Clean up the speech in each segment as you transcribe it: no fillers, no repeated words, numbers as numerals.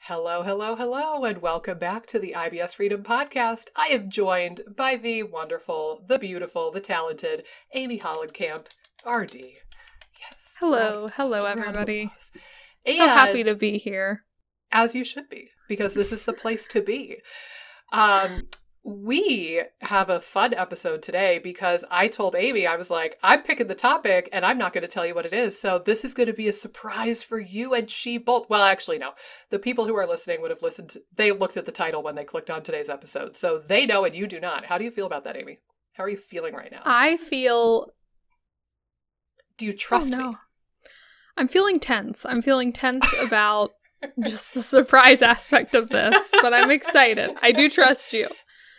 Hello, hello, hello, and welcome back to the IBS Freedom Podcast. I am joined by the wonderful, the beautiful, the talented Amy Hollenkamp, RD. Yes. Hello, everybody. And so happy to be here. As you should be, because this is the place to be. We have a fun episode today because I told Amy, I was like, I'm picking the topic and I'm not going to tell you what it is. So this is going to be a surprise for you and she both. Well, actually, no. The people who are listening would have they looked at the title when they clicked on today's episode. So they know and you do not. How do you feel about that, Amy? How are you feeling right now? Do you trust me? I'm feeling tense. I'm feeling tense about just the surprise aspect of this, but I'm excited. I do trust you.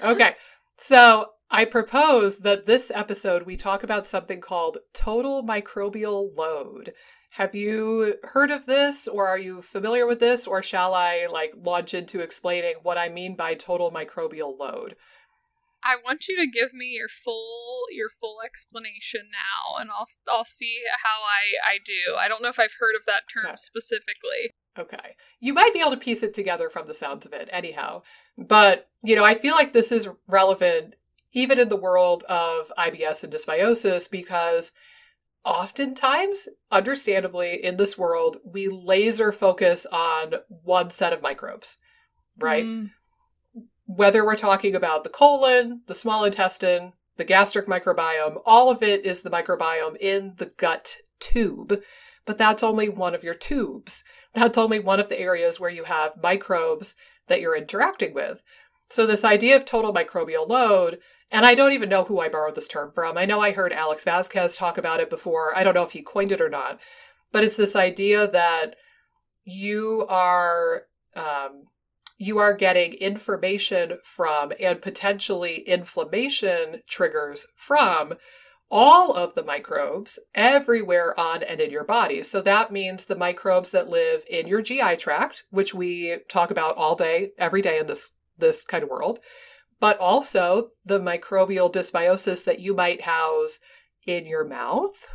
Okay, so I propose that this episode we talk about something called total microbial load. Have you heard of this, or are you familiar with this, or shall I launch into explaining what I mean by total microbial load? I want you to give me your full explanation now, and I'll see how I do. I don't know if I've heard of that term specifically. Okay. You might be able to piece it together from the sounds of it anyhow. But, I feel like this is relevant even in the world of IBS and dysbiosis because oftentimes, understandably, in this world, we laser focus on one set of microbes, right? Whether we're talking about the colon, the small intestine, the gastric microbiome, all of it is the microbiome in the gut tube. But that's only one of your tubes. That's only one of the areas where you have microbes that you're interacting with. So this idea of total microbial load, and I don't even know who I borrowed this term from. I know I heard Alex Vasquez talk about it before. I don't know if he coined it or not. But it's this idea that you are getting information from and potentially inflammation triggers from all of the microbes everywhere on and in your body. So that means the microbes that live in your GI tract, which we talk about all day, every day in this kind of world, but also the microbial dysbiosis that you might house in your mouth,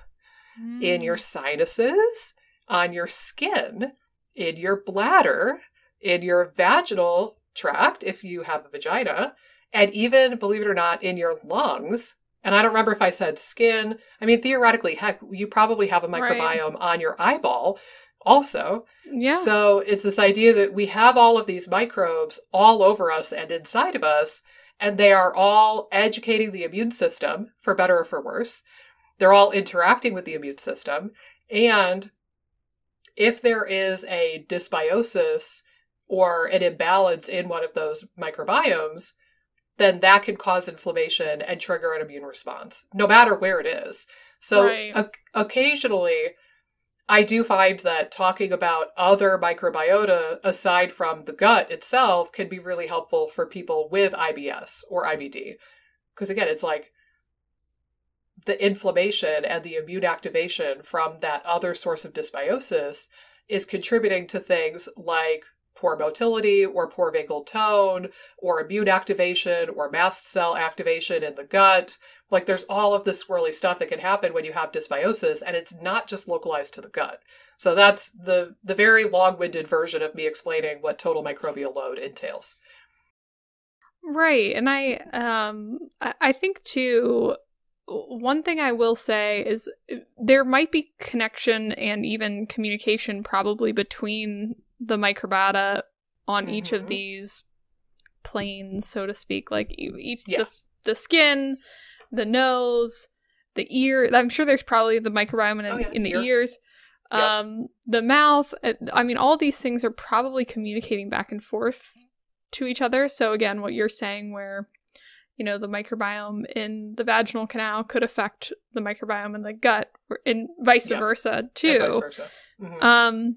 in your sinuses, on your skin, in your bladder, in your vaginal tract, if you have a vagina, and even, believe it or not, in your lungs. And I don't remember if I said skin. I mean, theoretically, heck, you probably have a microbiome on your eyeball also. Yeah. So it's this idea that we have all of these microbes all over us and inside of us, and they are all educating the immune system, for better or for worse. They're all interacting with the immune system. And if there is a dysbiosis or an imbalance in one of those microbiomes, then that can cause inflammation and trigger an immune response, no matter where it is. So occasionally, I do find that talking about other microbiota aside from the gut itself can be really helpful for people with IBS or IBD. Because again, it's like the inflammation and the immune activation from that other source of dysbiosis is contributing to things like poor motility or poor vagal tone or immune activation or mast cell activation in the gut. Like there's all of this swirly stuff that can happen when you have dysbiosis, and it's not just localized to the gut. So that's the very long-winded version of me explaining what total microbial load entails. Right. And I think too, one thing I will say is there might be connection and even communication probably between the microbiota on each of these planes, so to speak, like the skin, the nose, the ear. I'm sure there's probably the microbiome in the ears, the mouth. I mean, all these things are probably communicating back and forth to each other. So again, what you're saying where, the microbiome in the vaginal canal could affect the microbiome in the gut and vice versa too. And vice versa.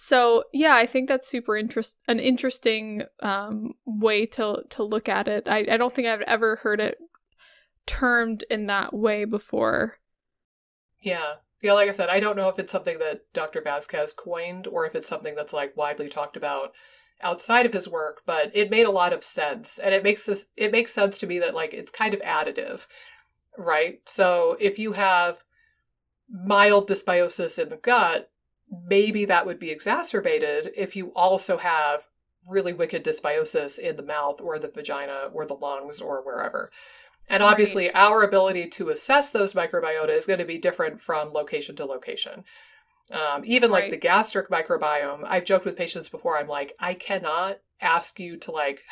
So yeah, I think that's an interesting way to look at it. I don't think I've ever heard it termed in that way before. Yeah, like I said, I don't know if it's something that Dr. Vasquez coined or if it's something that's widely talked about outside of his work, but it made a lot of sense. And it makes sense to me that it's kind of additive, right? So if you have mild dysbiosis in the gut, maybe that would be exacerbated if you also have really wicked dysbiosis in the mouth or the vagina or the lungs or wherever. And obviously, Right. our ability to assess those microbiota is going to be different from location to location. Even like Right. the gastric microbiome, I've joked with patients before, I'm like, I cannot ask you to like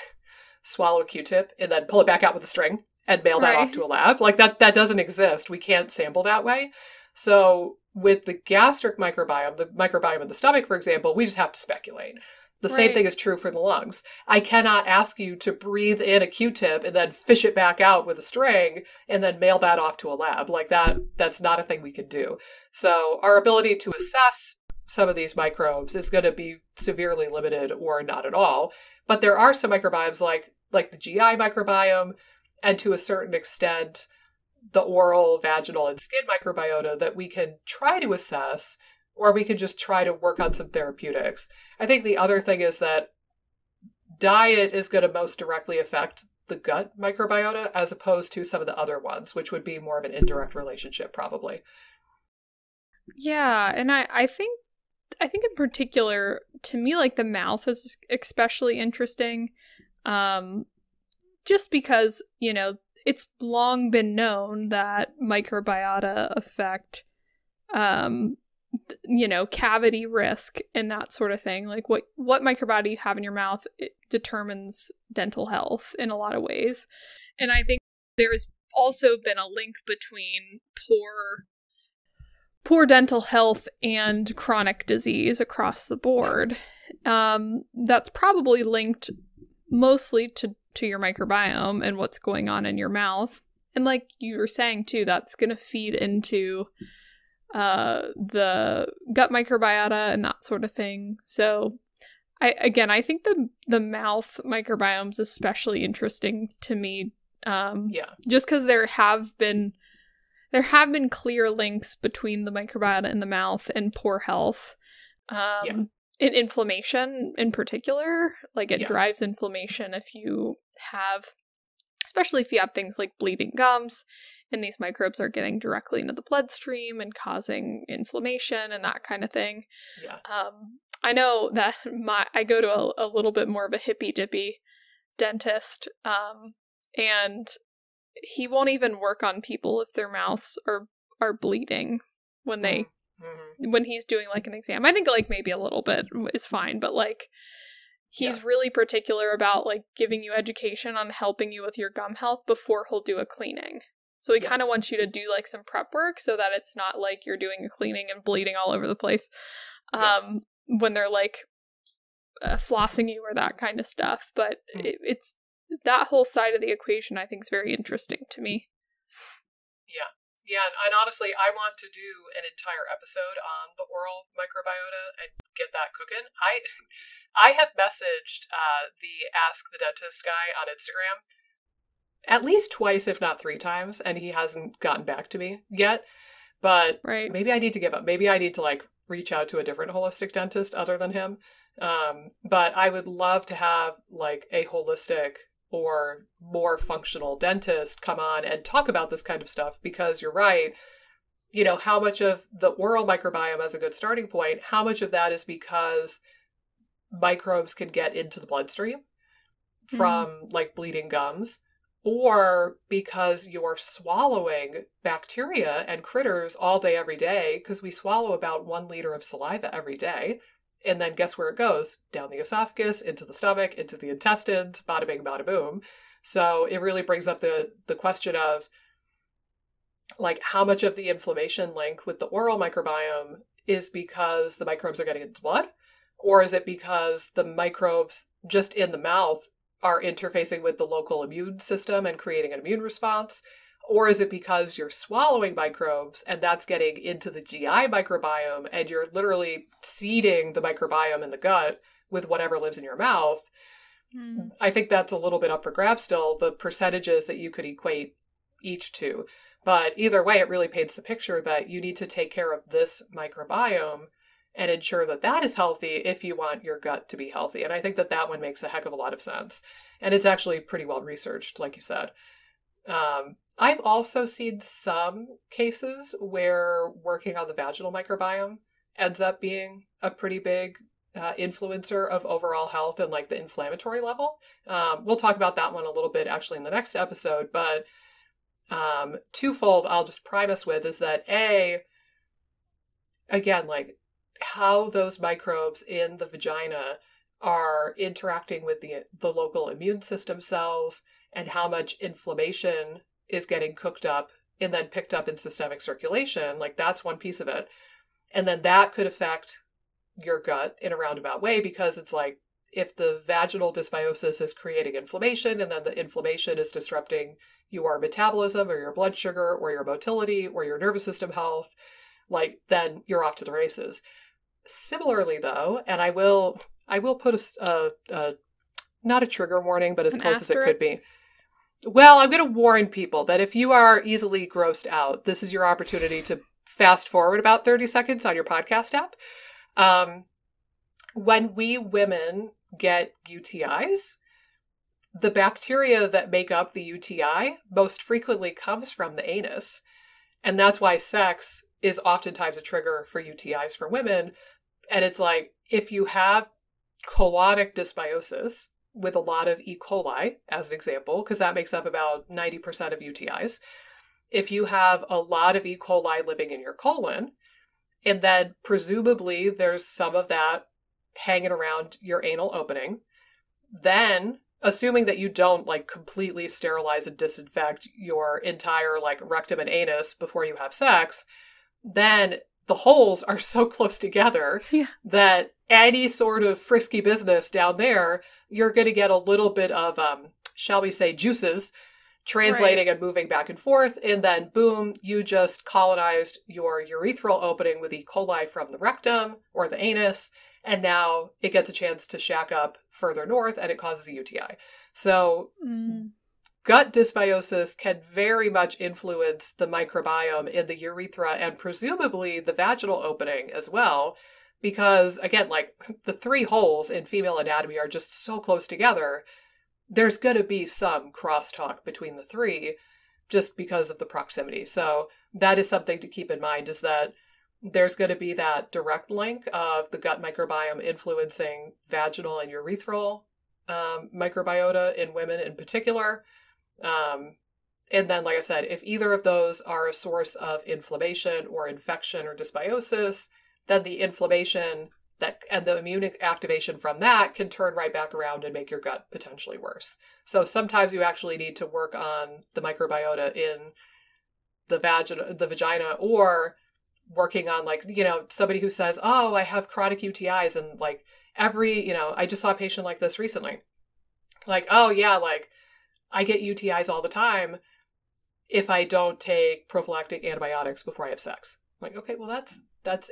swallow a Q-tip and then pull it back out with a string and mail that off Right. to a lab. Like that doesn't exist. We can't sample that way. So with the gastric microbiome, the microbiome in the stomach, for example, we just have to speculate. The same thing Right. is true for the lungs. I cannot ask you to breathe in a Q-tip and then fish it back out with a string and then mail that off to a lab. Like that's not a thing we can do. So our ability to assess some of these microbes is going to be severely limited or not at all. But there are some microbiomes like the GI microbiome and to a certain extent the oral, vaginal, and skin microbiota that we can try to assess, or we can just try to work on some therapeutics. I think the other thing is that diet is going to most directly affect the gut microbiota as opposed to some of the other ones, which would be more of an indirect relationship probably. Yeah, and I think in particular, to me, like the mouth is especially interesting, just because it's long been known that microbiota affect, cavity risk and that sort of thing. Like what microbiota you have in your mouth, it determines dental health in a lot of ways, and I think there's also been a link between poor dental health and chronic disease across the board. That's probably linked mostly to your microbiome and what's going on in your mouth. And like you were saying too, that's going to feed into the gut microbiota and that sort of thing. So I think the mouth microbiome is especially interesting to me. Just because there have been clear links between the microbiota in the mouth and poor health. And inflammation in particular. Like it drives inflammation especially if you have things like bleeding gums, and these microbes are getting directly into the bloodstream and causing inflammation and that kind of thing. I know that I go to a little bit more of a hippy-dippy dentist, and he won't even work on people if their mouths are bleeding when when he's doing like an exam. I think like maybe a little bit is fine, but like he's really particular about like giving you education on helping you with your gum health before he'll do a cleaning. So he kind of wants you to do like some prep work so that it's not like you're doing a cleaning and bleeding all over the place when they're like flossing you or that kind of stuff. But it's that whole side of the equation I think is very interesting to me. Yeah, and honestly, I want to do an entire episode on the oral microbiota and get that cooking. I have messaged the Ask the Dentist guy on Instagram at least twice, if not 3 times, and he hasn't gotten back to me yet. But maybe I need to give up. Maybe I need to like reach out to a different holistic dentist other than him. But I would love to have like a holistic or more functional dentist come on and talk about this kind of stuff, because you're right. How much of the oral microbiome as a good starting point, how much of that is because microbes can get into the bloodstream from like bleeding gums, or because you're swallowing bacteria and critters all day, every day, because we swallow about 1 liter of saliva every day. And then guess where it goes? Down the esophagus, into the stomach, into the intestines, bada bing, bada boom. So it really brings up the question of like how much of the inflammation link with the oral microbiome is because the microbes are getting into blood, or is it because the microbes just in the mouth are interfacing with the local immune system and creating an immune response? Or is it because you're swallowing microbes and that's getting into the GI microbiome and you're literally seeding the microbiome in the gut with whatever lives in your mouth? I think that's a little bit up for grabs still, the percentages that you could equate each to. But either way, it really paints the picture that you need to take care of this microbiome and ensure that that is healthy if you want your gut to be healthy. And I think that that one makes a heck of a lot of sense. And it's actually pretty well researched, like you said. I've also seen some cases where working on the vaginal microbiome ends up being a pretty big influencer of overall health and like the inflammatory level. We'll talk about that one a little bit actually in the next episode, but twofold I'll just prime us with is that again, like how those microbes in the vagina are interacting with the local immune system cells and how much inflammation is getting cooked up and then picked up in systemic circulation. Like that's one piece of it. And then that could affect your gut in a roundabout way, because it's like if the vaginal dysbiosis is creating inflammation and then the inflammation is disrupting your metabolism or your blood sugar or your motility or your nervous system health, like then you're off to the races. Similarly though, and I will put a not a trigger warning, but as close as it could be. Well, I'm going to warn people that if you are easily grossed out, this is your opportunity to fast forward about 30 seconds on your podcast app. When we women get UTIs, the bacteria that make up the UTI most frequently comes from the anus. And that's why sex is oftentimes a trigger for UTIs for women. And it's like, if you have colonic dysbiosis with a lot of E. coli, as an example, because that makes up about 90% of UTIs, if you have a lot of E. coli living in your colon, and then presumably there's some of that hanging around your anal opening, then assuming that you don't like completely sterilize and disinfect your entire like rectum and anus before you have sex, then the holes are so close together that any sort of frisky business down there, you're going to get a little bit of, shall we say, juices translating and moving back and forth. And then boom, you just colonized your urethral opening with E. coli from the rectum or the anus. And now it gets a chance to shack up further north and it causes a UTI. So gut dysbiosis can very much influence the microbiome in the urethra and presumably the vaginal opening as well. Because again, like the three holes in female anatomy are just so close together. There's going to be some crosstalk between the three just because of the proximity. So that is something to keep in mind, is that there's going to be that direct link of the gut microbiome influencing vaginal and urethral microbiota in women in particular. And then, like I said, if either of those are a source of inflammation or infection or dysbiosis, then the inflammation and the immune activation from that can turn right back around and make your gut potentially worse. So sometimes you actually need to work on the microbiota in the vagina, or working on like, somebody who says, oh, I have chronic UTIs. And like I just saw a patient like this recently. Like, oh yeah, like I get UTIs all the time if I don't take prophylactic antibiotics before I have sex. I'm like, okay, well that's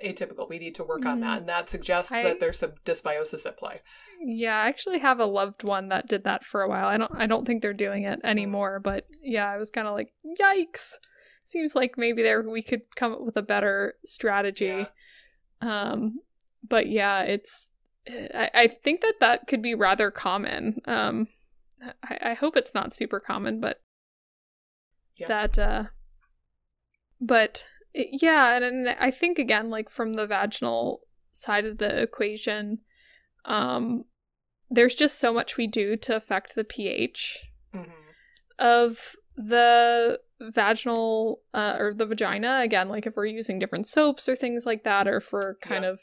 atypical. We need to work on that. And that suggests that there's some dysbiosis at play. Yeah, I actually have a loved one that did that for a while. I don't think they're doing it anymore, but yeah, I was kind of like, yikes. Seems like maybe we could come up with a better strategy. Yeah. But yeah, I think that could be rather common. I hope it's not super common, but yeah, and I think again, like from the vaginal side of the equation, there's just so much we do to affect the pH of the vaginal or the vagina. Again, like if we're using different soaps or things like that, or if we're kind of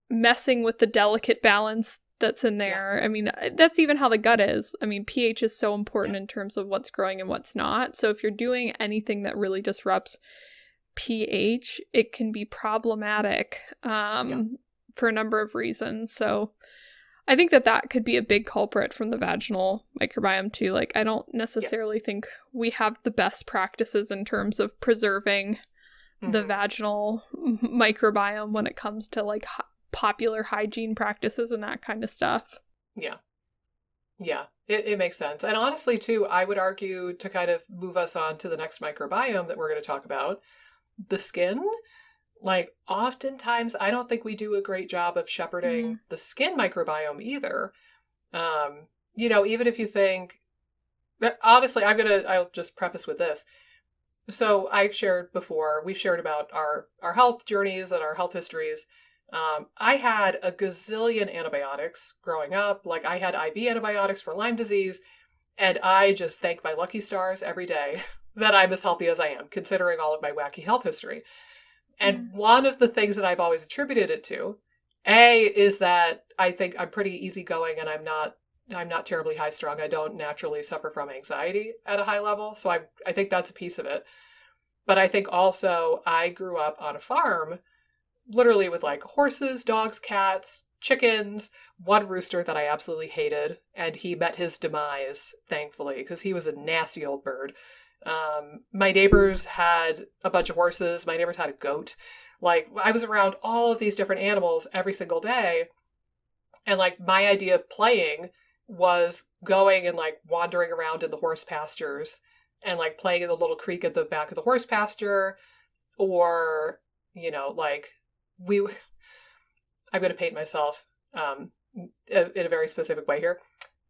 messing with the delicate balance that's in there. I mean, that's even how the gut is. I mean, pH is so important in terms of what's growing and what's not. So if you're doing anything that really disrupts pH, it can be problematic for a number of reasons. So I think that could be a big culprit from the vaginal microbiome too. Like, I don't necessarily think we have the best practices in terms of preserving the vaginal microbiome when it comes to like popular hygiene practices and that kind of stuff. Yeah, it makes sense. And honestly too, I would argue, to kind of move us on to the next microbiome that we're going to talk about, the skin. Like oftentimes I don't think we do a great job of shepherding the skin microbiome either. Even if you think, honestly, I'll just preface with this. So I've shared before, we've shared about our health journeys and our health histories. I had a gazillion antibiotics growing up. Like I had IV antibiotics for Lyme disease, and I just thank my lucky stars every day that I'm as healthy as I am, considering all of my wacky health history. And one of the things that I've always attributed it to, A, is that I think I'm pretty easygoing and I'm not terribly high strung. I don't naturally suffer from anxiety at a high level. So I think that's a piece of it. But I think also I grew up on a farm, literally with like horses, dogs, cats, chickens, one rooster that I absolutely hated. And he met his demise, thankfully, because he was a nasty old bird. My neighbors had a bunch of horses. My neighbors had a goat. Like I was around all of these different animals every single day. And like my idea of playing was going and like wandering around in the horse pastures and like playing in the little creek at the back of the horse pasture, or, you know, like I'm going to paint myself in a very specific way here.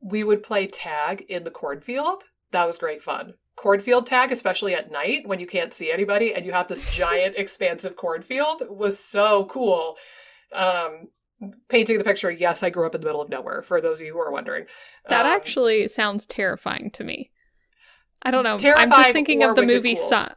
We would play tag in the cornfield. That was great fun. Cornfield tag, especially at night when you can't see anybody and you have this giant expansive cornfield, was so cool. Painting the picture, yes, I grew up in the middle of nowhere, for those of you who are wondering. That actually sounds terrifying to me. I don't know. Terrifying. I'm just thinking of the movie cool.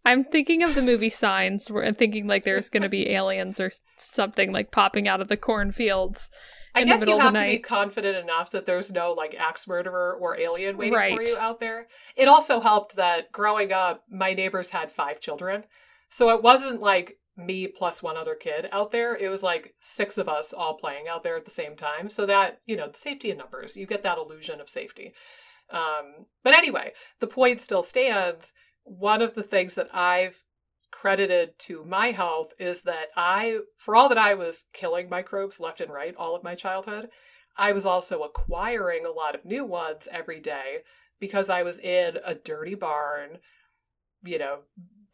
I'm thinking of the movie Signs, where I'm thinking like there's going to be aliens or something like popping out of the cornfields in the middle of the night. I guess you have to be confident enough that there's no like axe murderer or alien waiting for you out there. It also helped that growing up, my neighbors had 5 children. So it wasn't like me plus one other kid out there. It was like 6 of us all playing out there at the same time. So that, you know, the safety in numbers, you get that illusion of safety. But anyway, the point still stands. One of the things that I've credited to my health is that for all that I was killing microbes left and right all of my childhood, I was also acquiring a lot of new ones every day because I was in a dirty barn, you know,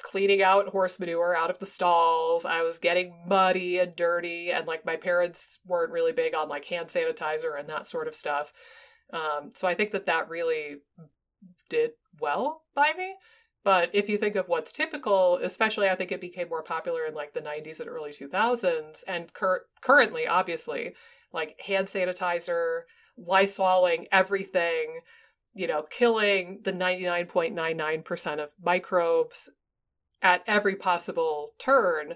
cleaning out horse manure out of the stalls. I was getting muddy and dirty, and like my parents weren't really big on like hand sanitizer and that sort of stuff. So I think that really did well by me. But if you think of what's typical, especially I think it became more popular in like the 90s and early 2000s, and currently, obviously, like hand sanitizer, Lysoling everything, you know, killing the 99.99% of microbes at every possible turn.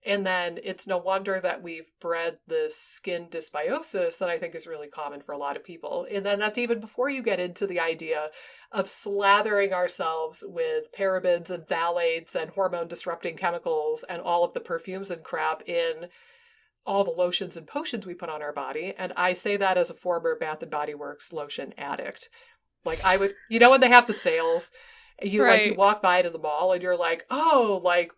And then it's no wonder that we've bred this skin dysbiosis that I think is really common for a lot of people. And then that's even before you get into the idea of slathering ourselves with parabens and phthalates and hormone disrupting chemicals and all of the perfumes and crap in all the lotions and potions we put on our body. And I say that as a former Bath and Body Works lotion addict. Like I would, you know, when they have the sales, you like you walk by to the mall and you're like, oh, like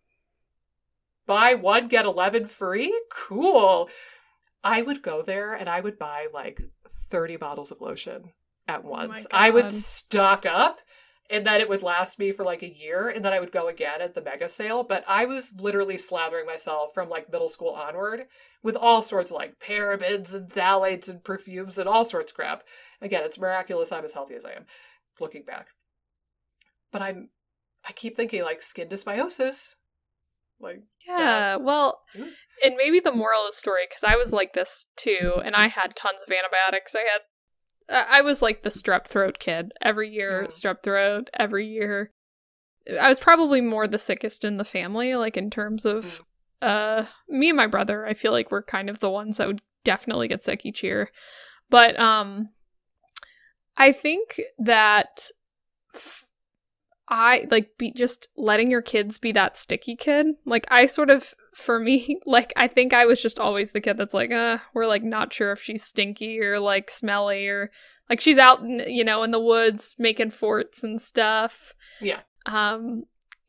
buy 1, get 11 free? Cool. I would go there and I would buy like 30 bottles of lotion at once. I would stock up, and then it would last me for like a year, and then I would go again at the mega sale. But I was literally slathering myself from like middle school onward with all sorts of like parabens and phthalates and perfumes and all sorts of crap. Again, it's miraculous I'm as healthy as I am, looking back. But I keep thinking like skin dysbiosis. Like, yeah, well, and maybe the moral of the story, because I was like this too, and I had tons of antibiotics. I was like the strep throat kid. Every year, strep throat, every year. I was probably more the sickest in the family, like in terms of me and my brother. I feel like we're kind of the ones that would definitely get sick each year. But I think that I like just letting your kids be that sticky kid. Like I sort of, for me, like I think I was just always the kid that's like, we're like not sure if she's stinky or like smelly, or like she's out in, you know, in the woods making forts and stuff. Yeah.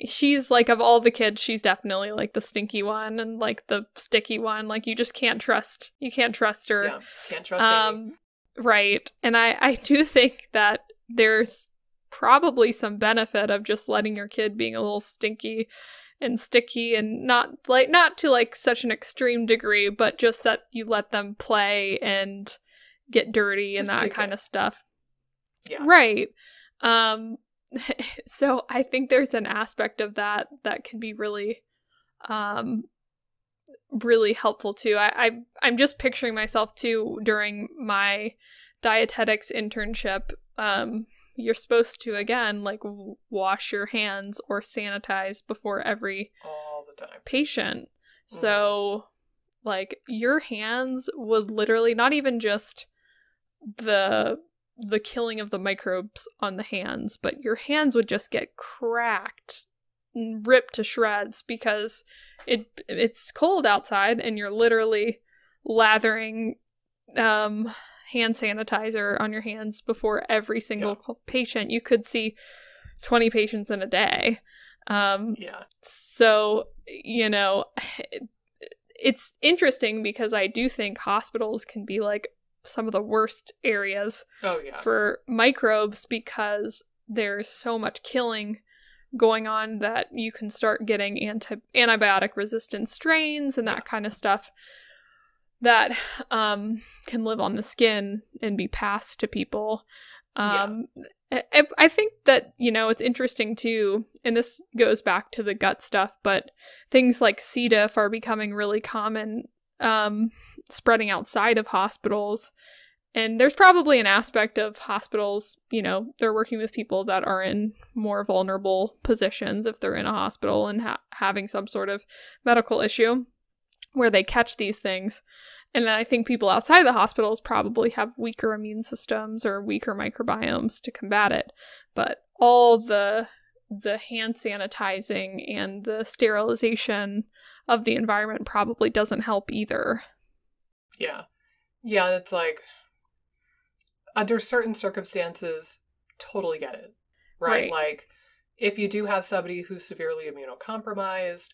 She's like, of all the kids, she's definitely like the stinky one and like the sticky one. Like you just can't trust. You can't trust her. Yeah, can't trust Amy. Right. And I do think that there's probably some benefit of just letting your kid being a little stinky and sticky, and not to like such an extreme degree, but just that you let them play and get dirty just and that kind of stuff. Yeah. Right. So I think there's an aspect of that that can be really, really helpful too. I'm just picturing myself too during my dietetics internship. You're supposed to, again, like wash your hands or sanitize before every all the time patient. So like your hands would literally, not even just the killing of the microbes on the hands, but your hands would just get cracked, ripped to shreds, because it's cold outside and you're literally lathering hand sanitizer on your hands before every single patient. You could see 20 patients in a day. So, you know, it's interesting because I do think hospitals can be like some of the worst areas for microbes, because there's so much killing going on that you can start getting antibiotic resistant strains and that kind of stuff that can live on the skin and be passed to people. I think that, you know, it's interesting too, and this goes back to the gut stuff, but things like C. diff are becoming really common, spreading outside of hospitals. And there's probably an aspect of hospitals, you know, they're working with people that are in more vulnerable positions if they're in a hospital and having some sort of medical issue where they catch these things. And then I think people outside of the hospitals probably have weaker immune systems or weaker microbiomes to combat it. But all the hand sanitizing and the sterilization of the environment probably doesn't help either. Yeah, it's like, under certain circumstances, totally get it, right? Like, if you do have somebody who's severely immunocompromised,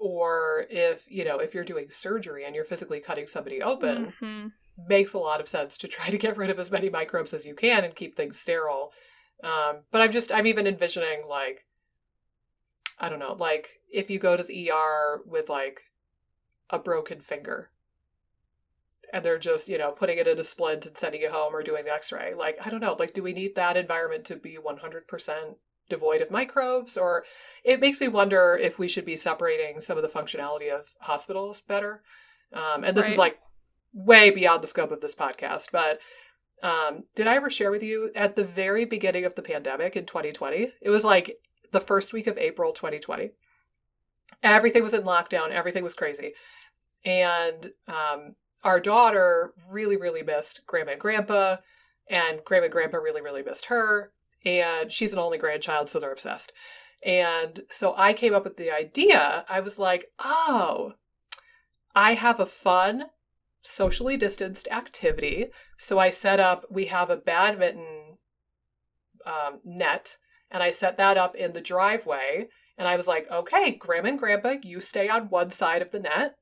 or if you're doing surgery and you're physically cutting somebody open, makes a lot of sense to try to get rid of as many microbes as you can and keep things sterile. But I'm even envisioning, like, I don't know, like if you go to the ER with like a broken finger and they're just, putting it in a splint and sending you home or doing the x-ray. Like, I don't know, like, do we need that environment to be 100% devoid of microbes? Or it makes me wonder if we should be separating some of the functionality of hospitals better. And this is like way beyond the scope of this podcast, but did I ever share with you at the very beginning of the pandemic in 2020? It was like the first week of April 2020. Everything was in lockdown. Everything was crazy. And our daughter really, really missed Grandma and Grandpa, and Grandma and Grandpa really, really missed her. And she's an only grandchild, so they're obsessed. And so I came up with the idea. I was like, oh, I have a fun, socially distanced activity. So I set up, we have a badminton net, and I set that up in the driveway. And I was like, okay, Grandma and Grandpa, you stay on one side of the net.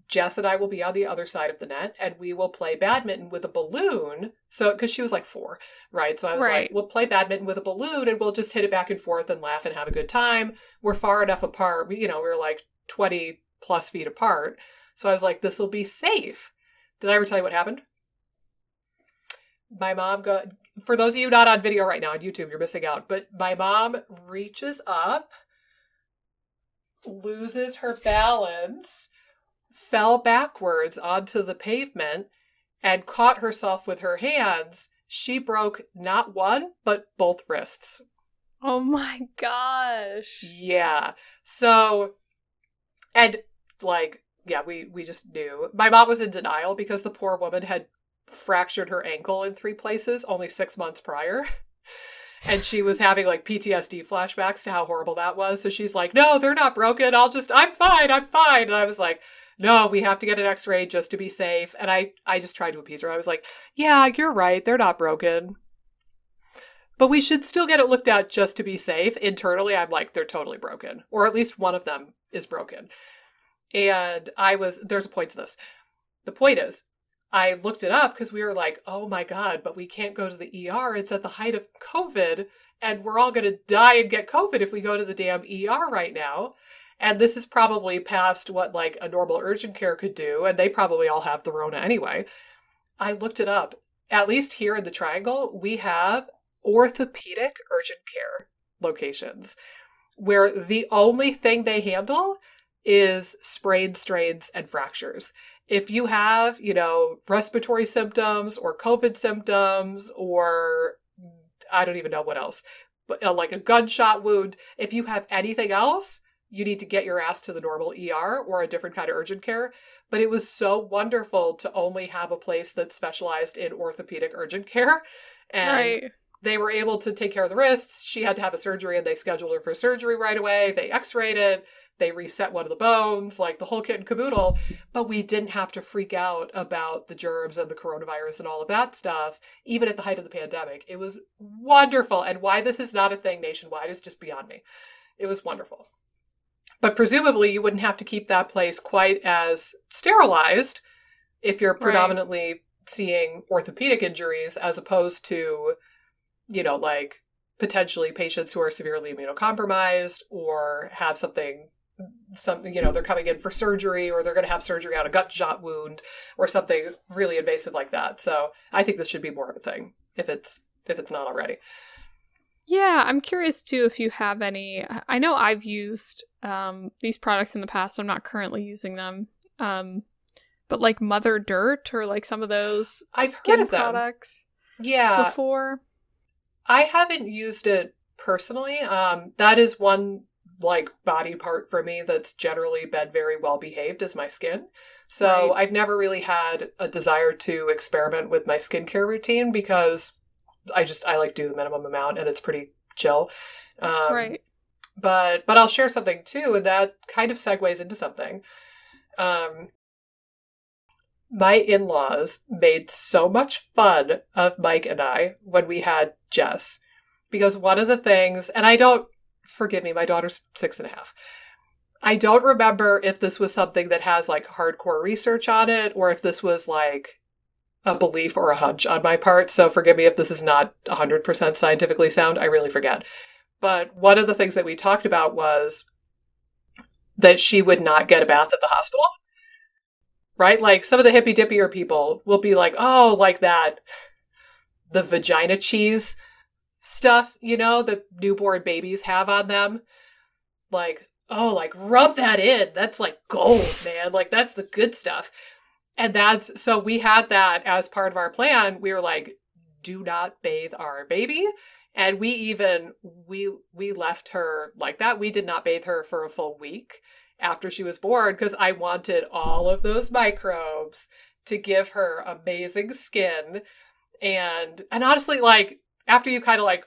Jess and I will be on the other side of the net, and we will play badminton with a balloon. So, because she was like 4, right? So I was like, we'll play badminton with a balloon, and we'll just hit it back and forth and laugh and have a good time. We're far enough apart. We're like 20 plus feet apart. So I was like, this will be safe. Did I ever tell you what happened? My mom for those of you not on video right now on YouTube, you're missing out. But my mom reaches up, loses her balance, fell backwards onto the pavement, and caught herself with her hands. She broke not one, but both wrists. Oh my gosh. Yeah. So, and like, yeah, we just knew. My mom was in denial because the poor woman had fractured her ankle in 3 places only 6 months prior. And she was having like PTSD flashbacks to how horrible that was. So she's like, no, they're not broken. I'm fine. And I was like, no, we have to get an x-ray just to be safe. And I just tried to appease her. I was like, yeah, you're right. They're not broken. But we should still get it looked at just to be safe. Internally, I'm like, they're totally broken. Or at least one of them is broken. And there's a point to this. The point is, I looked it up because we were like, oh my God, but we can't go to the ER. It's at the height of COVID. And we're all going to die and get COVID if we go to the damn ER right now. And this is probably past what like a normal urgent care could do. And they probably all have the Rona anyway. I looked it up. At least here in the Triangle, we have orthopedic urgent care locations where the only thing they handle is sprains, strains, and fractures. If you have, respiratory symptoms or COVID symptoms or I don't even know what else, but like a gunshot wound, if you have anything else, you need to get your ass to the normal ER or a different kind of urgent care. But it was so wonderful to only have a place that specialized in orthopedic urgent care. And they were able to take care of the wrists. She had to have a surgery and they scheduled her for surgery right away. They x-rayed it. They reset one of the bones, like the whole kit and caboodle. But we didn't have to freak out about the germs and the coronavirus and all of that stuff, even at the height of the pandemic. It was wonderful. And why this is not a thing nationwide is just beyond me. It was wonderful. But presumably you wouldn't have to keep that place quite as sterilized if you're predominantly seeing orthopedic injuries as opposed to, like potentially patients who are severely immunocompromised or have something, they're coming in for surgery or they're going to have surgery on a gut shot wound or something really invasive like that. So I think this should be more of a thing if it's not already. Yeah, I'm curious too if you have any. I know I've used these products in the past. I'm not currently using them. But like Mother Dirt or like some of those skin products. Yeah. Before. I haven't used it personally. That is one like body part for me that's generally been very well behaved is my skin. So I've never really had a desire to experiment with my skincare routine because I like do the minimum amount and it's pretty chill. But I'll share something too, and that kind of segues into something. My in-laws made so much fun of Mike and I when we had Jess, because one of the things, and forgive me, my daughter's 6.5. I don't remember if this was something that has like hardcore research on it or if this was like a belief or a hunch on my part. So forgive me if this is not 100% scientifically sound. I really forget. But one of the things that we talked about was that she would not get a bath at the hospital. Right? Like some of the hippy dippier people will be like, oh, like that, the vagina cheese stuff, that newborn babies have on them. Like, oh, like rub that in. That's like gold, man. Like that's the good stuff. And so we had that as part of our plan. We were like, do not bathe our baby. And we left her like that. We did not bathe her for a full week after she was born because I wanted all of those microbes to give her amazing skin. And honestly, like after you kind of like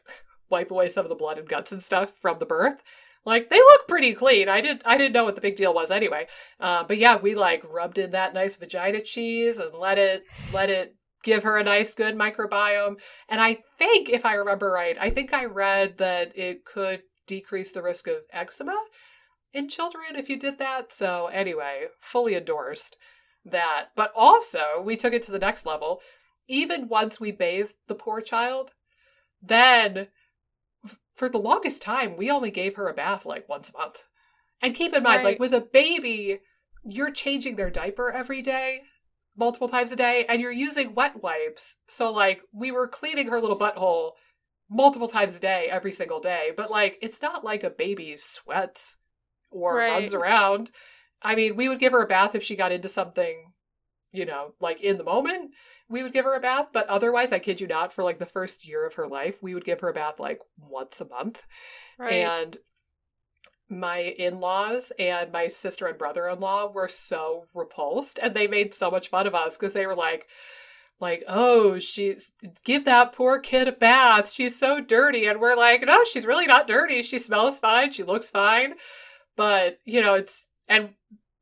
wipe away some of the blood and guts and stuff from the birth, like they look pretty clean. I didn't know what the big deal was anyway. But yeah, we like rubbed in that nice vagina cheese and let it give her a nice good microbiome. And I think if I remember right, I think I read that it could decrease the risk of eczema in children if you did that. So anyway, fully endorsed that. But also we took it to the next level. Even once we bathed the poor child, then for the longest time, we only gave her a bath like once a month. And keep in mind, like with a baby, you're changing their diaper every day, multiple times a day, and you're using wet wipes. So like we were cleaning her little butthole multiple times a day, every single day. But like, it's not like a baby sweats or runs around. I mean, we would give her a bath if she got into something, like in the moment. We would give her a bath, but otherwise, I kid you not, for like the first year of her life, we would give her a bath like once a month. And my in-laws and my sister and brother-in-law were so repulsed, and they made so much fun of us because they were like, oh, give that poor kid a bath. She's so dirty. And we're like, no, she's really not dirty. She smells fine. She looks fine. But, and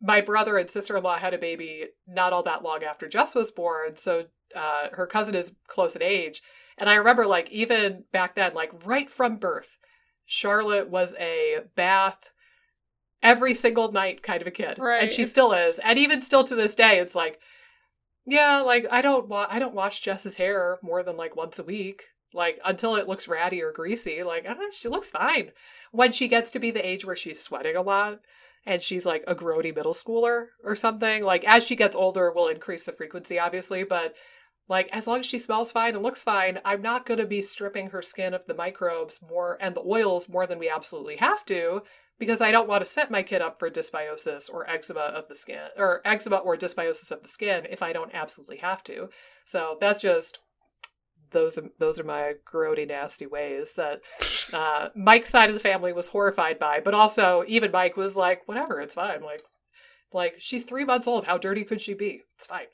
my brother and sister-in-law had a baby not all that long after Jess was born. So her cousin is close in age. And I remember like even back then, like right from birth, Charlotte was a bath every single night kind of a kid. And she still is. And even still to this day, it's like, yeah, like I don't wash Jess's hair more than like once a week. Like until it looks ratty or greasy. Like, I don't know, she looks fine. When she gets to be the age where she's sweating a lot and she's like a grody middle schooler or something, like as she gets older, we'll increase the frequency, obviously. But Like, as long as she smells fine and looks fine, I'm not going to be stripping her skin of the microbes more and the oils more than we absolutely have to, because I don't want to set my kid up for dysbiosis or eczema of the skin, or eczema or dysbiosis of the skin if I don't absolutely have to. So that's just, those are my grody, nasty ways that Mike's side of the family was horrified by, but also even Mike was like, whatever, it's fine. Like she's 3 months old. How dirty could she be? It's fine.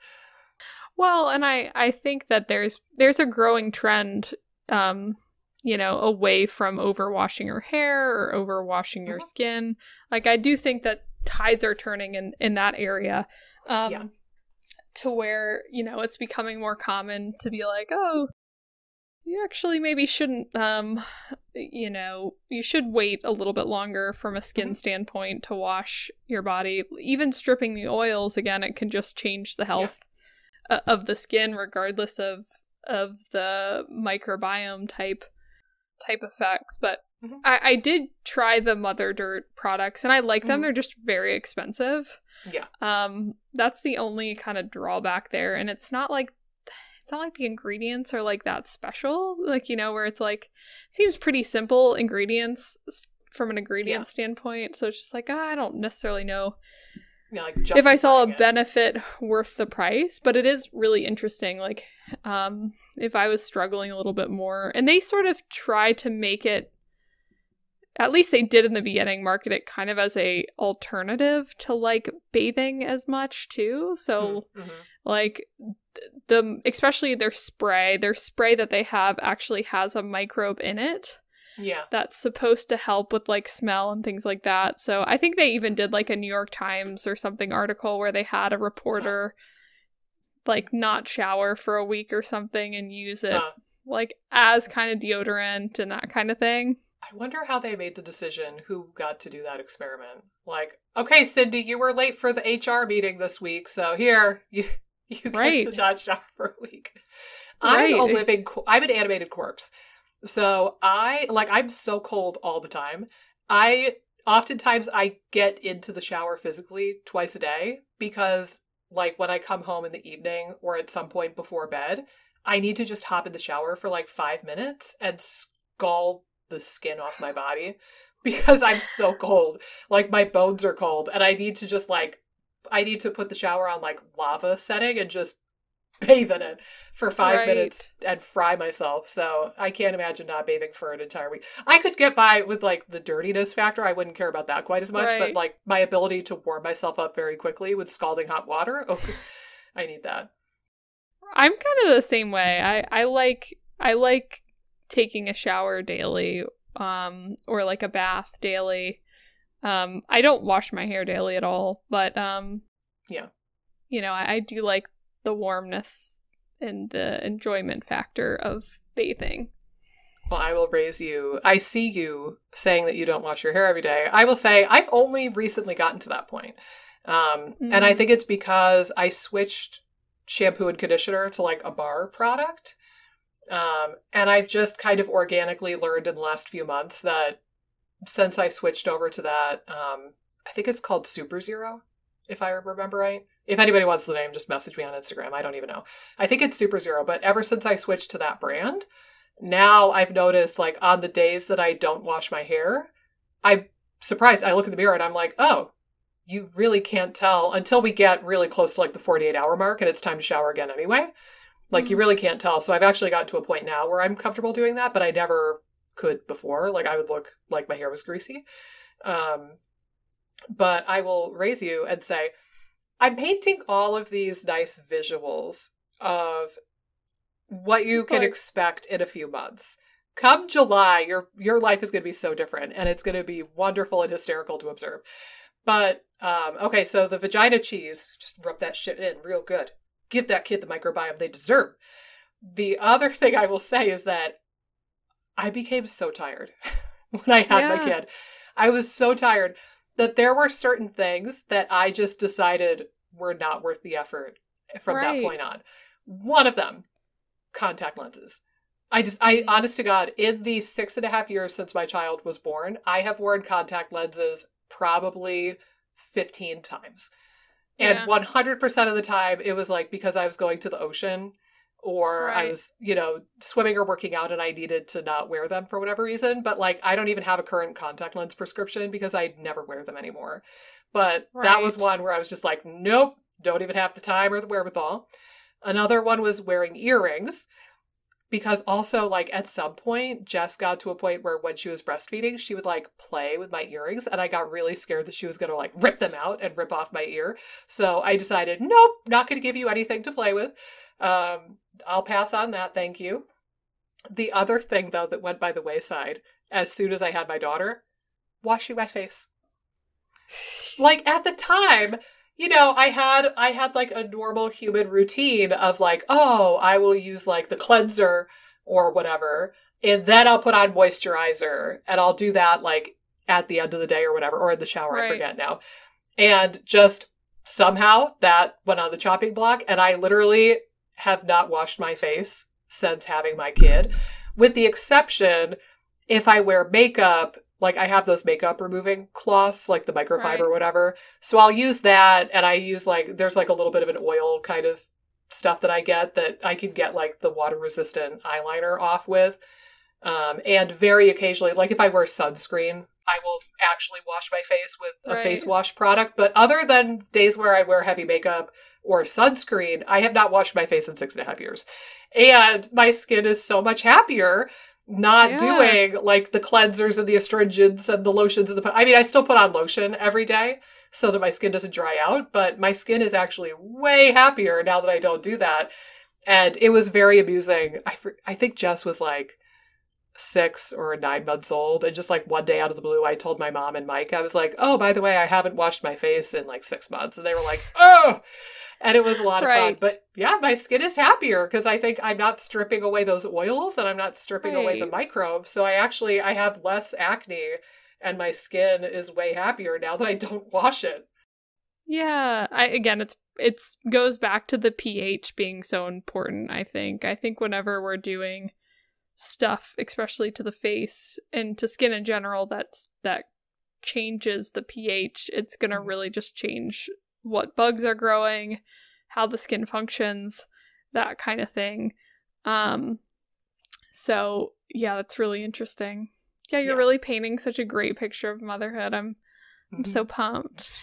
Well, and I think that there's a growing trend, away from overwashing your hair or overwashing your skin. Like, I do think that tides are turning in that area, to where, it's becoming more common to be like, oh, you actually maybe shouldn't, you should wait a little bit longer from a skin standpoint to wash your body. Even stripping the oils, again, it can just change the health of the skin, regardless of the microbiome type effects. But I did try the Mother Dirt products, and I like them. They're just very expensive. That's the only kind of drawback there. And it's not like the ingredients are like that special, like, where it's like, seems pretty simple ingredients from an ingredient standpoint. So it's just like, I don't necessarily know if I saw a benefit worth the price. But it is really interesting, like, if I was struggling a little bit more, and they sort of try to make it, at least they did in the beginning, market it kind of as a alternative to like bathing as much too. So like especially their spray that they have actually has a microbe in it. Yeah. That's supposed to help with like smell and things like that. So I think they even did like a New York Times or something article where they had a reporter like not shower for a week or something and use it like as kind of deodorant and that kind of thing. I wonder how they made the decision who got to do that experiment. Like, okay, Cindy, you were late for the HR meeting this week, so here, you get to not shower for a week. I'm I'm an animated corpse. So I'm so cold all the time. Oftentimes I get into the shower physically twice a day because like when I come home in the evening or at some point before bed, I need to just hop in the shower for like 5 minutes and scald the skin off my body because I'm so cold. Like my bones are cold and I need to put the shower on like lava setting and just bathe in it for 5 minutes and fry myself. So I can't imagine not bathing for an entire week. I could get by with like the dirtiness factor. I wouldn't care about that quite as much, but like my ability to warm myself up very quickly with scalding hot water, I need that. I'm kind of the same way. I like taking a shower daily, or like a bath daily. I don't wash my hair daily at all, but I do like the warmness and the enjoyment factor of bathing. Well, I will raise you. I see you saying that you don't wash your hair every day. I will say I've only recently gotten to that point. And I think it's because I switched shampoo and conditioner to like a bar product. And I've just kind of organically learned in the last few months that since I switched over to that, I think it's called Super Zero, if I remember right. If anybody wants the name, just message me on Instagram. I don't even know. I think it's Super Zero, but ever since I switched to that brand, now I've noticed like on the days that I don't wash my hair, I'm surprised. I look in the mirror and I'm like, oh, you really can't tell until we get really close to like the 48-hour mark and it's time to shower again anyway. Like you really can't tell. So I've actually gotten to a point now where I'm comfortable doing that, but I never could before. Like I would look like my hair was greasy. But I will raise you and say, I'm painting all of these nice visuals of what you can expect in a few months. Come July, your life is going to be so different and it's going to be wonderful and hysterical to observe. But, okay, so the vagina cheese, just rub that shit in real good. Give that kid the microbiome they deserve. The other thing I will say is that I became so tired when I had my kid. I was so tired that there were certain things that I just decided were not worth the effort from that point on. One of them, contact lenses. I honest to God, in the 6.5 years since my child was born, I have worn contact lenses probably 15 times. And 100% of the time, it was like because I was going to the ocean or I Right. was, you know, swimming or working out and I needed to not wear them for whatever reason. But like, I don't even have a current contact lens prescription because I never wear them anymore. But that was Right. one where I was just like, nope, don't even have the time or the wherewithal. Another one was wearing earrings because also like at some point Jess got to a point where when she was breastfeeding she would like play with my earrings and I got really scared that she was going to like rip them out and rip off my ear, so I decided nope, not going to give you anything to play with. I'll pass on that, thank you. The other thing though that went by the wayside as soon as I had my daughter, washing my face. Like at the time, you know, I had like a normal human routine of like, oh, I will use like the cleanser or whatever, and then I'll put on moisturizer, and I'll do that like at the end of the day or whatever, or in the shower, I Right. forget now. And just somehow that went on the chopping block, and I literally have not washed my face since having my kid, with the exception if I wear makeup, like I have those makeup removing cloths, like the microfiber Right. or whatever. So I'll use that, and I use like, there's like a little bit of an oil kind of stuff that I get that I can get like the water resistant eyeliner off with. And very occasionally, like if I wear sunscreen, I will actually wash my face with a face Right. wash product. But other than days where I wear heavy makeup or sunscreen, I have not washed my face in 6.5 years. And my skin is so much happier not Yeah. doing like the cleansers and the astringents and the lotions and I mean, I still put on lotion every day so that my skin doesn't dry out, but my skin is actually way happier now that I don't do that. And it was very amusing. I think Jess was like 6 or 9 months old. And just like one day out of the blue, I told my mom and Mike, I was like, oh, by the way, I haven't washed my face in like 6 months. And they were like, oh, and it was a lot of fun. Right. But yeah, my skin is happier because I think I'm not stripping away those oils and I'm not stripping away the Right. microbes. So I have less acne and my skin is way happier now that I don't wash it. Yeah. I again it's goes back to the pH being so important, I think. I think whenever we're doing stuff, especially to the face and to skin in general, that changes the pH, it's gonna Mhm. really just change what bugs are growing, how the skin functions, that kind of thing. Um, so yeah, that's really interesting. Yeah, you're Yeah. really painting such a great picture of motherhood. I'm so pumped.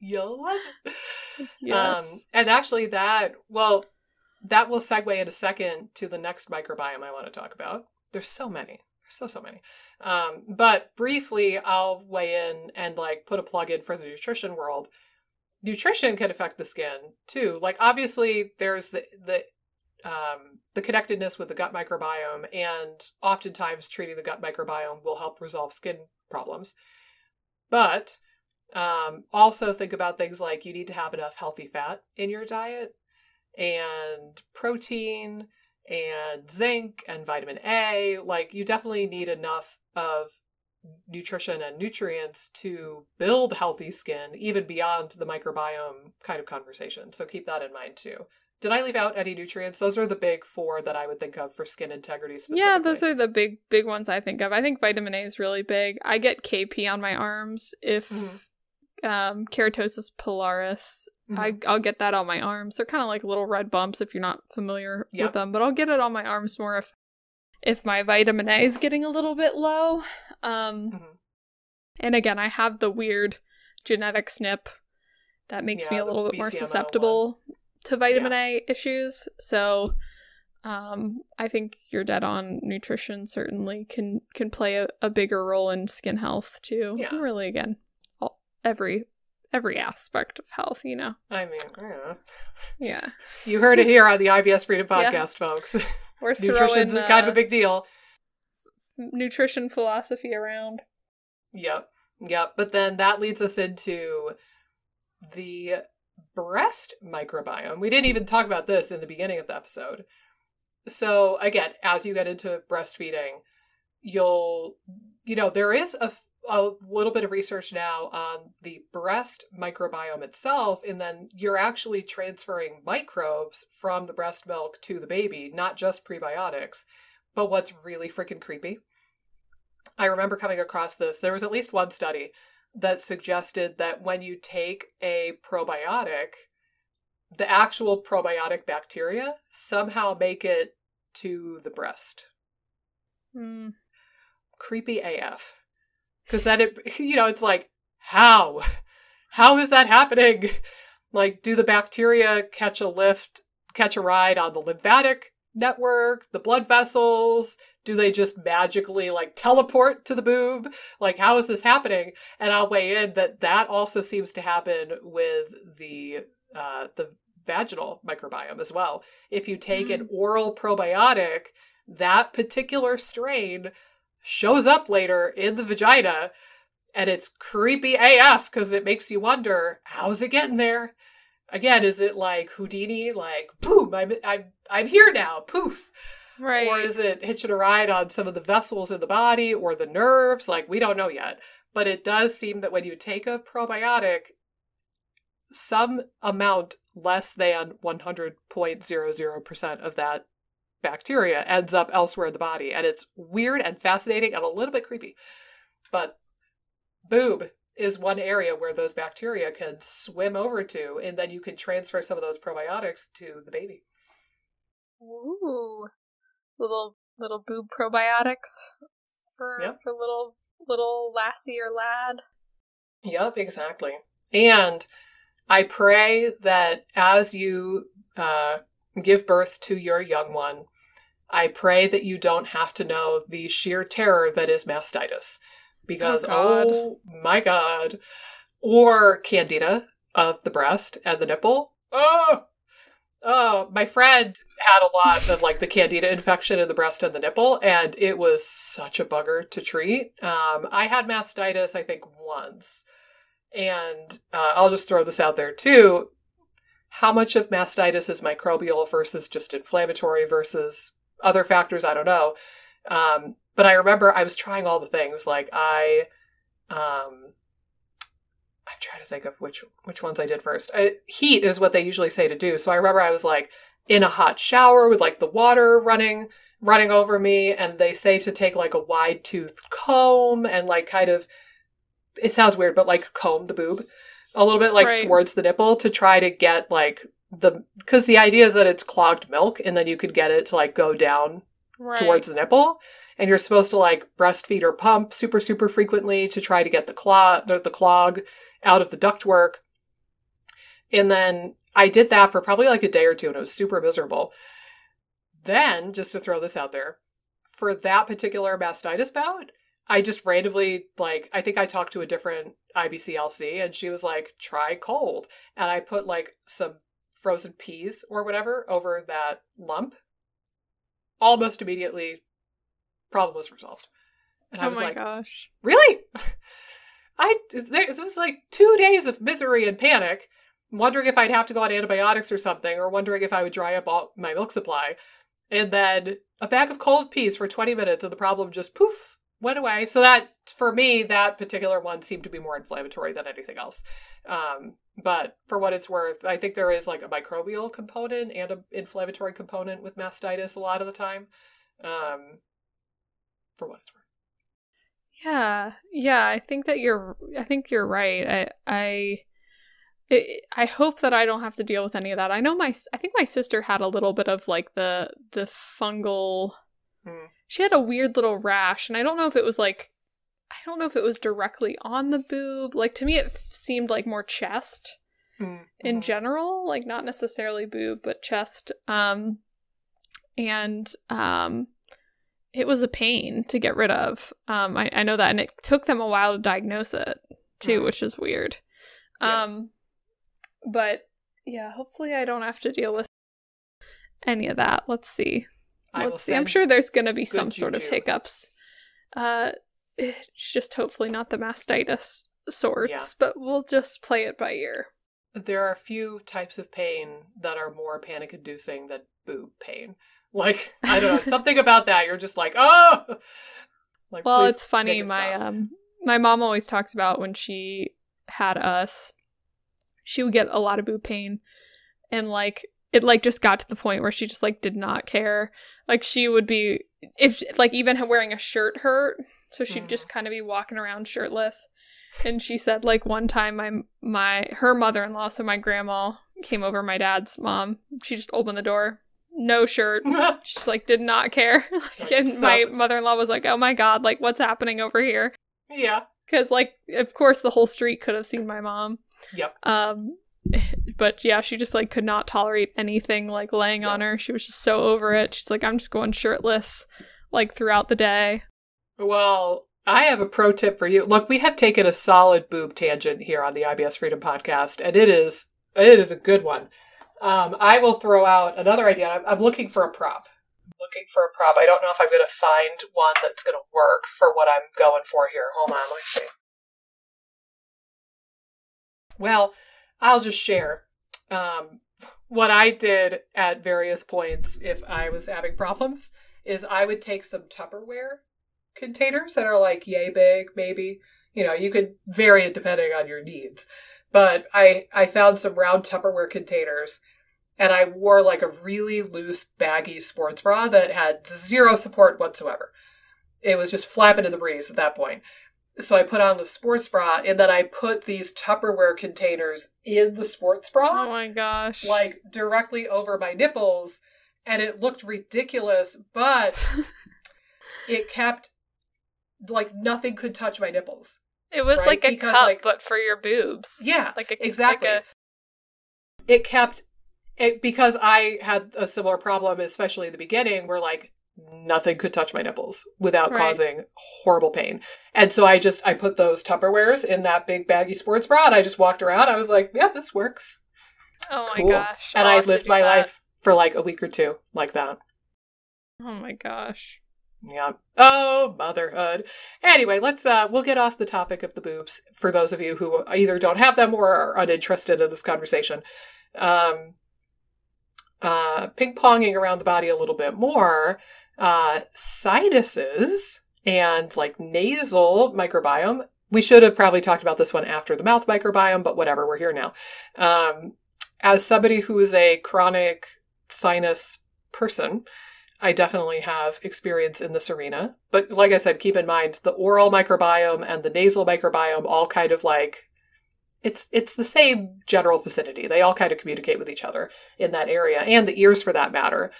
You'll love it. Yes. And actually that will segue in a second to the next microbiome I want to talk about. There's so many. There's so many. But briefly, I'll weigh in and like put a plug in for the nutrition world. Nutrition can affect the skin too. Like obviously there's the connectedness with the gut microbiome, and oftentimes treating the gut microbiome will help resolve skin problems. But also think about things like you need to have enough healthy fat in your diet, and protein, and zinc, and vitamin A. Like you definitely need enough of nutrition and nutrients to build healthy skin, even beyond the microbiome kind of conversation. So keep that in mind too. Did I leave out any nutrients? Those are the big four that I would think of for skin integrity Yeah, those specifically. are the big ones I think of. I think vitamin A is really big. I get KP on my arms Mm-hmm. if keratosis pilaris. Mm-hmm. I'll get that on my arms. They're kind of like little red bumps if you're not familiar with Yep. them, but I'll get it on my arms more if my vitamin A is getting a little bit low. Mm-hmm. And again, I have the weird genetic SNP that makes me Yeah, a the little bit more BCMO one. susceptible to vitamin Yeah. A issues. So I think you're dead on. Nutrition certainly can play a bigger role in skin health too. Yeah. And really, again, every aspect of health, you know. I mean, I don't know. Yeah, You heard it here on the IBS Freedom Yeah. Podcast, folks. we're Nutrition's throwing kind of a big deal. nutrition philosophy around. Yep. Yep. But then that leads us into the breast microbiome. We didn't even talk about this in the beginning of the episode. So again, as you get into breastfeeding, there is a little bit of research now on the breast microbiome itself, and then you're actually transferring microbes from the breast milk to the baby, not just prebiotics. But what's really freaking creepy, I remember coming across this. There was at least one study that suggested that when you take a probiotic, the actual probiotic bacteria somehow make it to the breast. Creepy AF. Because then it's like, how? How is that happening? Like, do the bacteria catch a ride on the lymphatic network, the blood vessels? Do they just magically like teleport to the boob? Like, how is this happening? And I'll weigh in that also seems to happen with the vaginal microbiome as well. If you take an oral probiotic, that particular strain shows up later in the vagina, and it's creepy AF because it makes you wonder, how's it getting there? Again, is it like Houdini, like, boom, I'm here now, poof. Right. Or is it hitching a ride on some of the vessels in the body or the nerves? Like, we don't know yet. But it does seem that when you take a probiotic, some amount less than 100.00% of that bacteria ends up elsewhere in the body. And it's weird and fascinating and a little bit creepy. But boob is one area where those bacteria can swim over to, and then you can transfer some of those probiotics to the baby. Ooh. Little boob probiotics for little lassie or lad. Yep, exactly. And I pray that as you give birth to your young one, I pray that you don't have to know the sheer terror that is mastitis. Because, oh my God, or candida of the breast and the nipple. Oh, my friend had a lot of like the candida infection in the breast and the nipple, and it was such a bugger to treat. I had mastitis, I think, once. And I'll just throw this out there too. How much of mastitis is microbial versus just inflammatory versus other factors? I don't know. But I remember I was trying all the things. Like I'm trying to think of which ones I did first. Heat is what they usually say to do. So I remember I was like in a hot shower with like the water running over me, and they say to take like a wide tooth comb and like kind of, it sounds weird, but like comb the boob a little bit like towards the nipple to try to get like because the idea is that it's clogged milk and then you could get it to like go down towards the nipple. And you're supposed to like breastfeed or pump super, super frequently to try to get the clog out of the ductwork. And then I did that for probably like a day or two, and it was super miserable. Then, just to throw this out there, for that particular mastitis bout, I just randomly, like, I think I talked to a different IBCLC, and she was like, try cold. And I put like some frozen peas or whatever over that lump. Almost immediately, problem was resolved. And I was like, gosh. Really? It was like 2 days of misery and panic, wondering if I'd have to go on antibiotics or something, or wondering if I would dry up all my milk supply. And then a bag of cold peas for 20 minutes, and the problem just poof, went away. So that, for me, that particular one seemed to be more inflammatory than anything else. But for what it's worth, I think there is like a microbial component and an inflammatory component with mastitis a lot of the time. For what it's worth. Yeah, I think you're right. I hope that I don't have to deal with any of that. I think my sister had a little bit of like the fungal. She had a weird little rash, and I don't know if it was directly on the boob. Like, to me, it seemed like more chest in general, like not necessarily boob, but chest. It was a pain to get rid of. I know that, and it took them a while to diagnose it too, which is weird. But yeah, hopefully I don't have to deal with any of that. Let's see. I'm sure there's going to be some sort of hiccups. It's just hopefully not the mastitis sorts, but we'll just play it by ear. There are a few types of pain that are more panic-inducing than boob pain. Like, I don't know, something about that. You're just like, oh! Like, well, it's funny. My mom always talks about when she had us, she would get a lot of boob pain, and like it like just got to the point where she just like did not care. Like, she would be, if like even wearing a shirt hurt, so she'd just kind of be walking around shirtless. And she said like one time her mother-in-law, so my grandma, came over, my dad's mom. She just opened the door. No shirt. She's like, did not care. Like, and my mother-in-law was like, oh my God, like, what's happening over here? Yeah. Because, like, of course, the whole street could have seen my mom. Yep. But yeah, she just, like, could not tolerate anything, like, laying on her. She was just so over it. She's like, I'm just going shirtless, like, throughout the day. Well, I have a pro tip for you. Look, we have taken a solid boob tangent here on the IBS Freedom Podcast, and it is a good one. I will throw out another idea. I'm looking for a prop. I don't know if I'm going to find one that's going to work for what I'm going for here. Hold on, let me see. Well, I'll just share what I did at various points if I was having problems is I would take some Tupperware containers that are like yay big, maybe. You know, you could vary it depending on your needs. But I found some round Tupperware containers, and I wore like a really loose, baggy sports bra that had zero support whatsoever. It was just flapping in the breeze at that point. So I put on the sports bra, and then I put these Tupperware containers in the sports bra. Oh my gosh. Like directly over my nipples, and it looked ridiculous, but it kept, like, nothing could touch my nipples. It was right? Like a cup, like, but for your boobs. Yeah, like exactly. It kept it because I had a similar problem, especially in the beginning, where like nothing could touch my nipples without causing horrible pain. And so I put those Tupperwares in that big baggy sports bra, and I just walked around. I was like, yeah, this works. Oh my gosh. And I lived my life for like a week or two like that. Oh my gosh. Yeah. Oh, motherhood. Anyway, we'll get off the topic of the boobs for those of you who either don't have them or are uninterested in this conversation. Ping-ponging around the body a little bit more, sinuses and like nasal microbiome. We should have probably talked about this one after the mouth microbiome, but whatever, we're here now. As somebody who is a chronic sinus person, I definitely have experience in this arena. But like I said, keep in mind, the oral microbiome and the nasal microbiome all kind of like, it's the same general vicinity. They all kind of communicate with each other in that area, and the ears for that matter.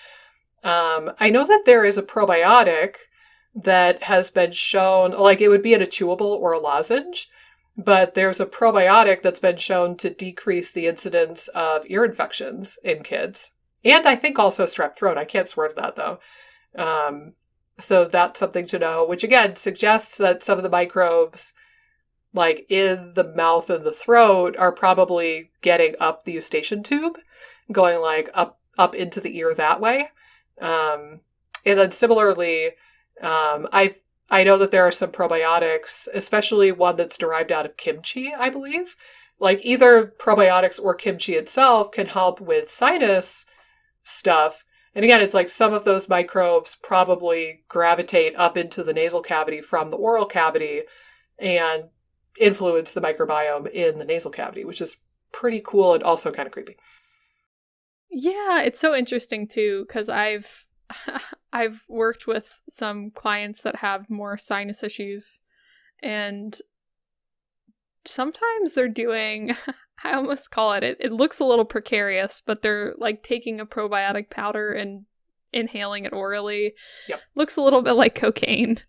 I know that there is a probiotic that has been shown, like it would be in a chewable or a lozenge, but there's a probiotic that's been shown to decrease the incidence of ear infections in kids. And I think also strep throat. I can't swear to that, though. So that's something to know, which again suggests that some of the microbes, like in the mouth and the throat, are probably getting up the eustachian tube, going like up into the ear that way. And then similarly, I know that there are some probiotics, especially one that's derived out of kimchi, I believe. Like either probiotics or kimchi itself can help with sinus stuff. And again, it's like some of those microbes probably gravitate up into the nasal cavity from the oral cavity and influence the microbiome in the nasal cavity, which is pretty cool and also kind of creepy. Yeah, it's so interesting too, because I've worked with some clients that have more sinus issues, and sometimes they're doing, I almost call it looks a little precarious, but they're like taking a probiotic powder and inhaling it orally. Yep. Looks a little bit like cocaine.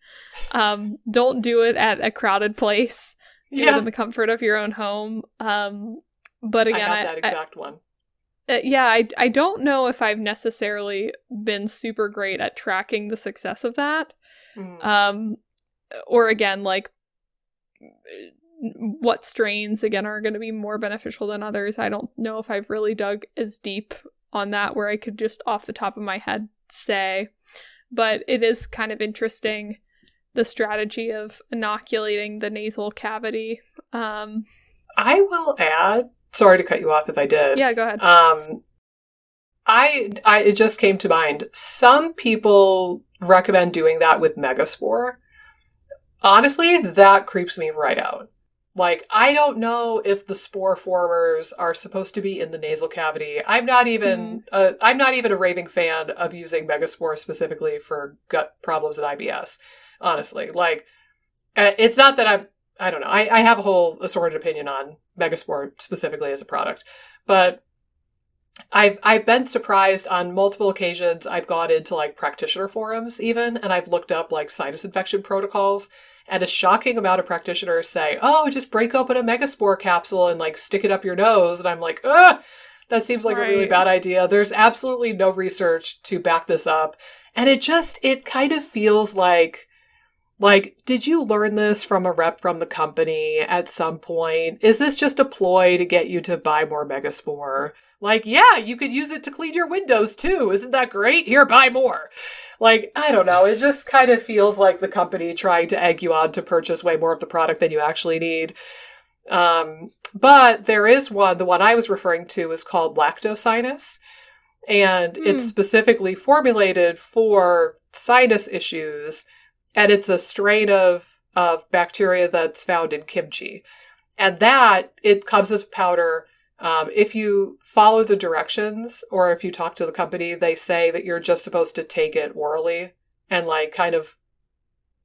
Don't do it at a crowded place. Do it in the comfort of your own home. But again, I have that exact one. I don't know if I've necessarily been super great at tracking the success of that. Or again, like what strains again are going to be more beneficial than others. I don't know if I've really dug as deep on that where I could just off the top of my head say, but it is kind of interesting, the strategy of inoculating the nasal cavity. I will add, sorry to cut you off if I did. Yeah, go ahead. It just came to mind. Some people recommend doing that with Megaspore. Honestly, that creeps me right out. Like, I don't know if the spore formers are supposed to be in the nasal cavity. I'm not even a raving fan of using Megaspore specifically for gut problems and IBS. Honestly, like, it's not that I don't know. I have a whole assorted opinion on Megaspore specifically as a product, but I've been surprised on multiple occasions. I've gone into like practitioner forums even, and I've looked up like sinus infection protocols. And a shocking amount of practitioners say, "Oh, just break open a megaspore capsule and like stick it up your nose." And I'm like, "Ugh, that seems like a really bad idea." There's absolutely no research to back this up, and it kind of feels like, did you learn this from a rep from the company at some point? Is this just a ploy to get you to buy more megaspore? Like, yeah, you could use it to clean your windows too. Isn't that great? Here, buy more. Like, I don't know. It just kind of feels like the company trying to egg you on to purchase way more of the product than you actually need. But there is one, the one I was referring to is called lactosinus. And it's specifically formulated for sinus issues. And it's a strain of bacteria that's found in kimchi. And it comes as powder. If you follow the directions or if you talk to the company, they say that you're just supposed to take it orally and like kind of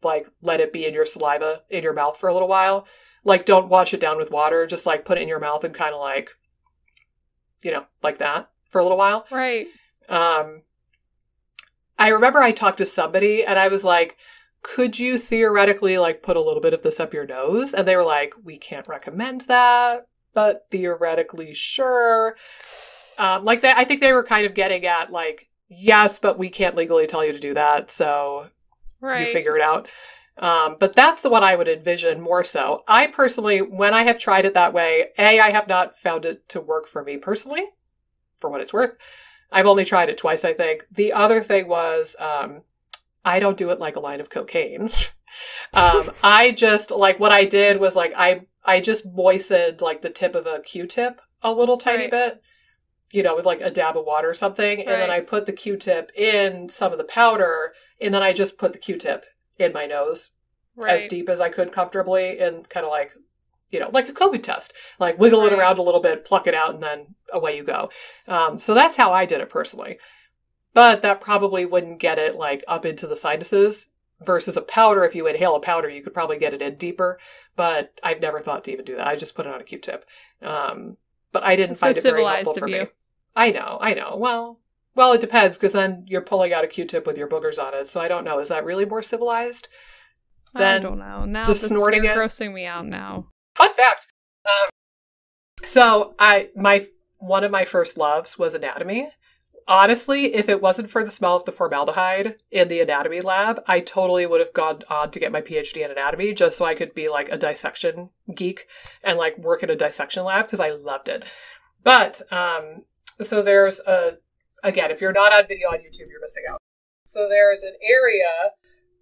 like let it be in your saliva in your mouth for a little while. Like don't wash it down with water, just like put it in your mouth and kind of like, like that for a little while. Right. I remember I talked to somebody and I was like, could you theoretically like put a little bit of this up your nose? And they were like, we can't recommend that, but theoretically, sure. I think they were kind of getting at like, yes, but we can't legally tell you to do that. So you figure it out. But that's the one I would envision more so. I personally, when I have tried it that way, I have not found it to work for me personally, for what it's worth. I've only tried it twice, I think. The other thing was, I don't do it like a line of cocaine. I just, like, what I did was, like, I just moistened, like, the tip of a Q-tip a little tiny bit, with, like, a dab of water or something. And then I put the Q-tip in some of the powder, and then I just put the Q-tip in my nose as deep as I could comfortably and kind of, like, like a COVID test. Like, wiggle it around a little bit, pluck it out, and then away you go. So that's how I did it personally. But that probably wouldn't get it, like, up into the sinuses versus a powder. If you inhale a powder, you could probably get it in deeper. But I've never thought to even do that. I just put it on a Q-tip. But I didn't find it very helpful for me. I know. Well, it depends, because then you're pulling out a Q-tip with your boogers on it. So I don't know. Is that really more civilized than I don't know. Now just snorting it? Grossing me out now. Fun fact. So one of my first loves was anatomy. Honestly, if it wasn't for the smell of the formaldehyde in the anatomy lab, I totally would have gone on to get my PhD in anatomy just so I could be like a dissection geek and like work in a dissection lab because I loved it. But so there's again, if you're not on video on YouTube, you're missing out. So there's an area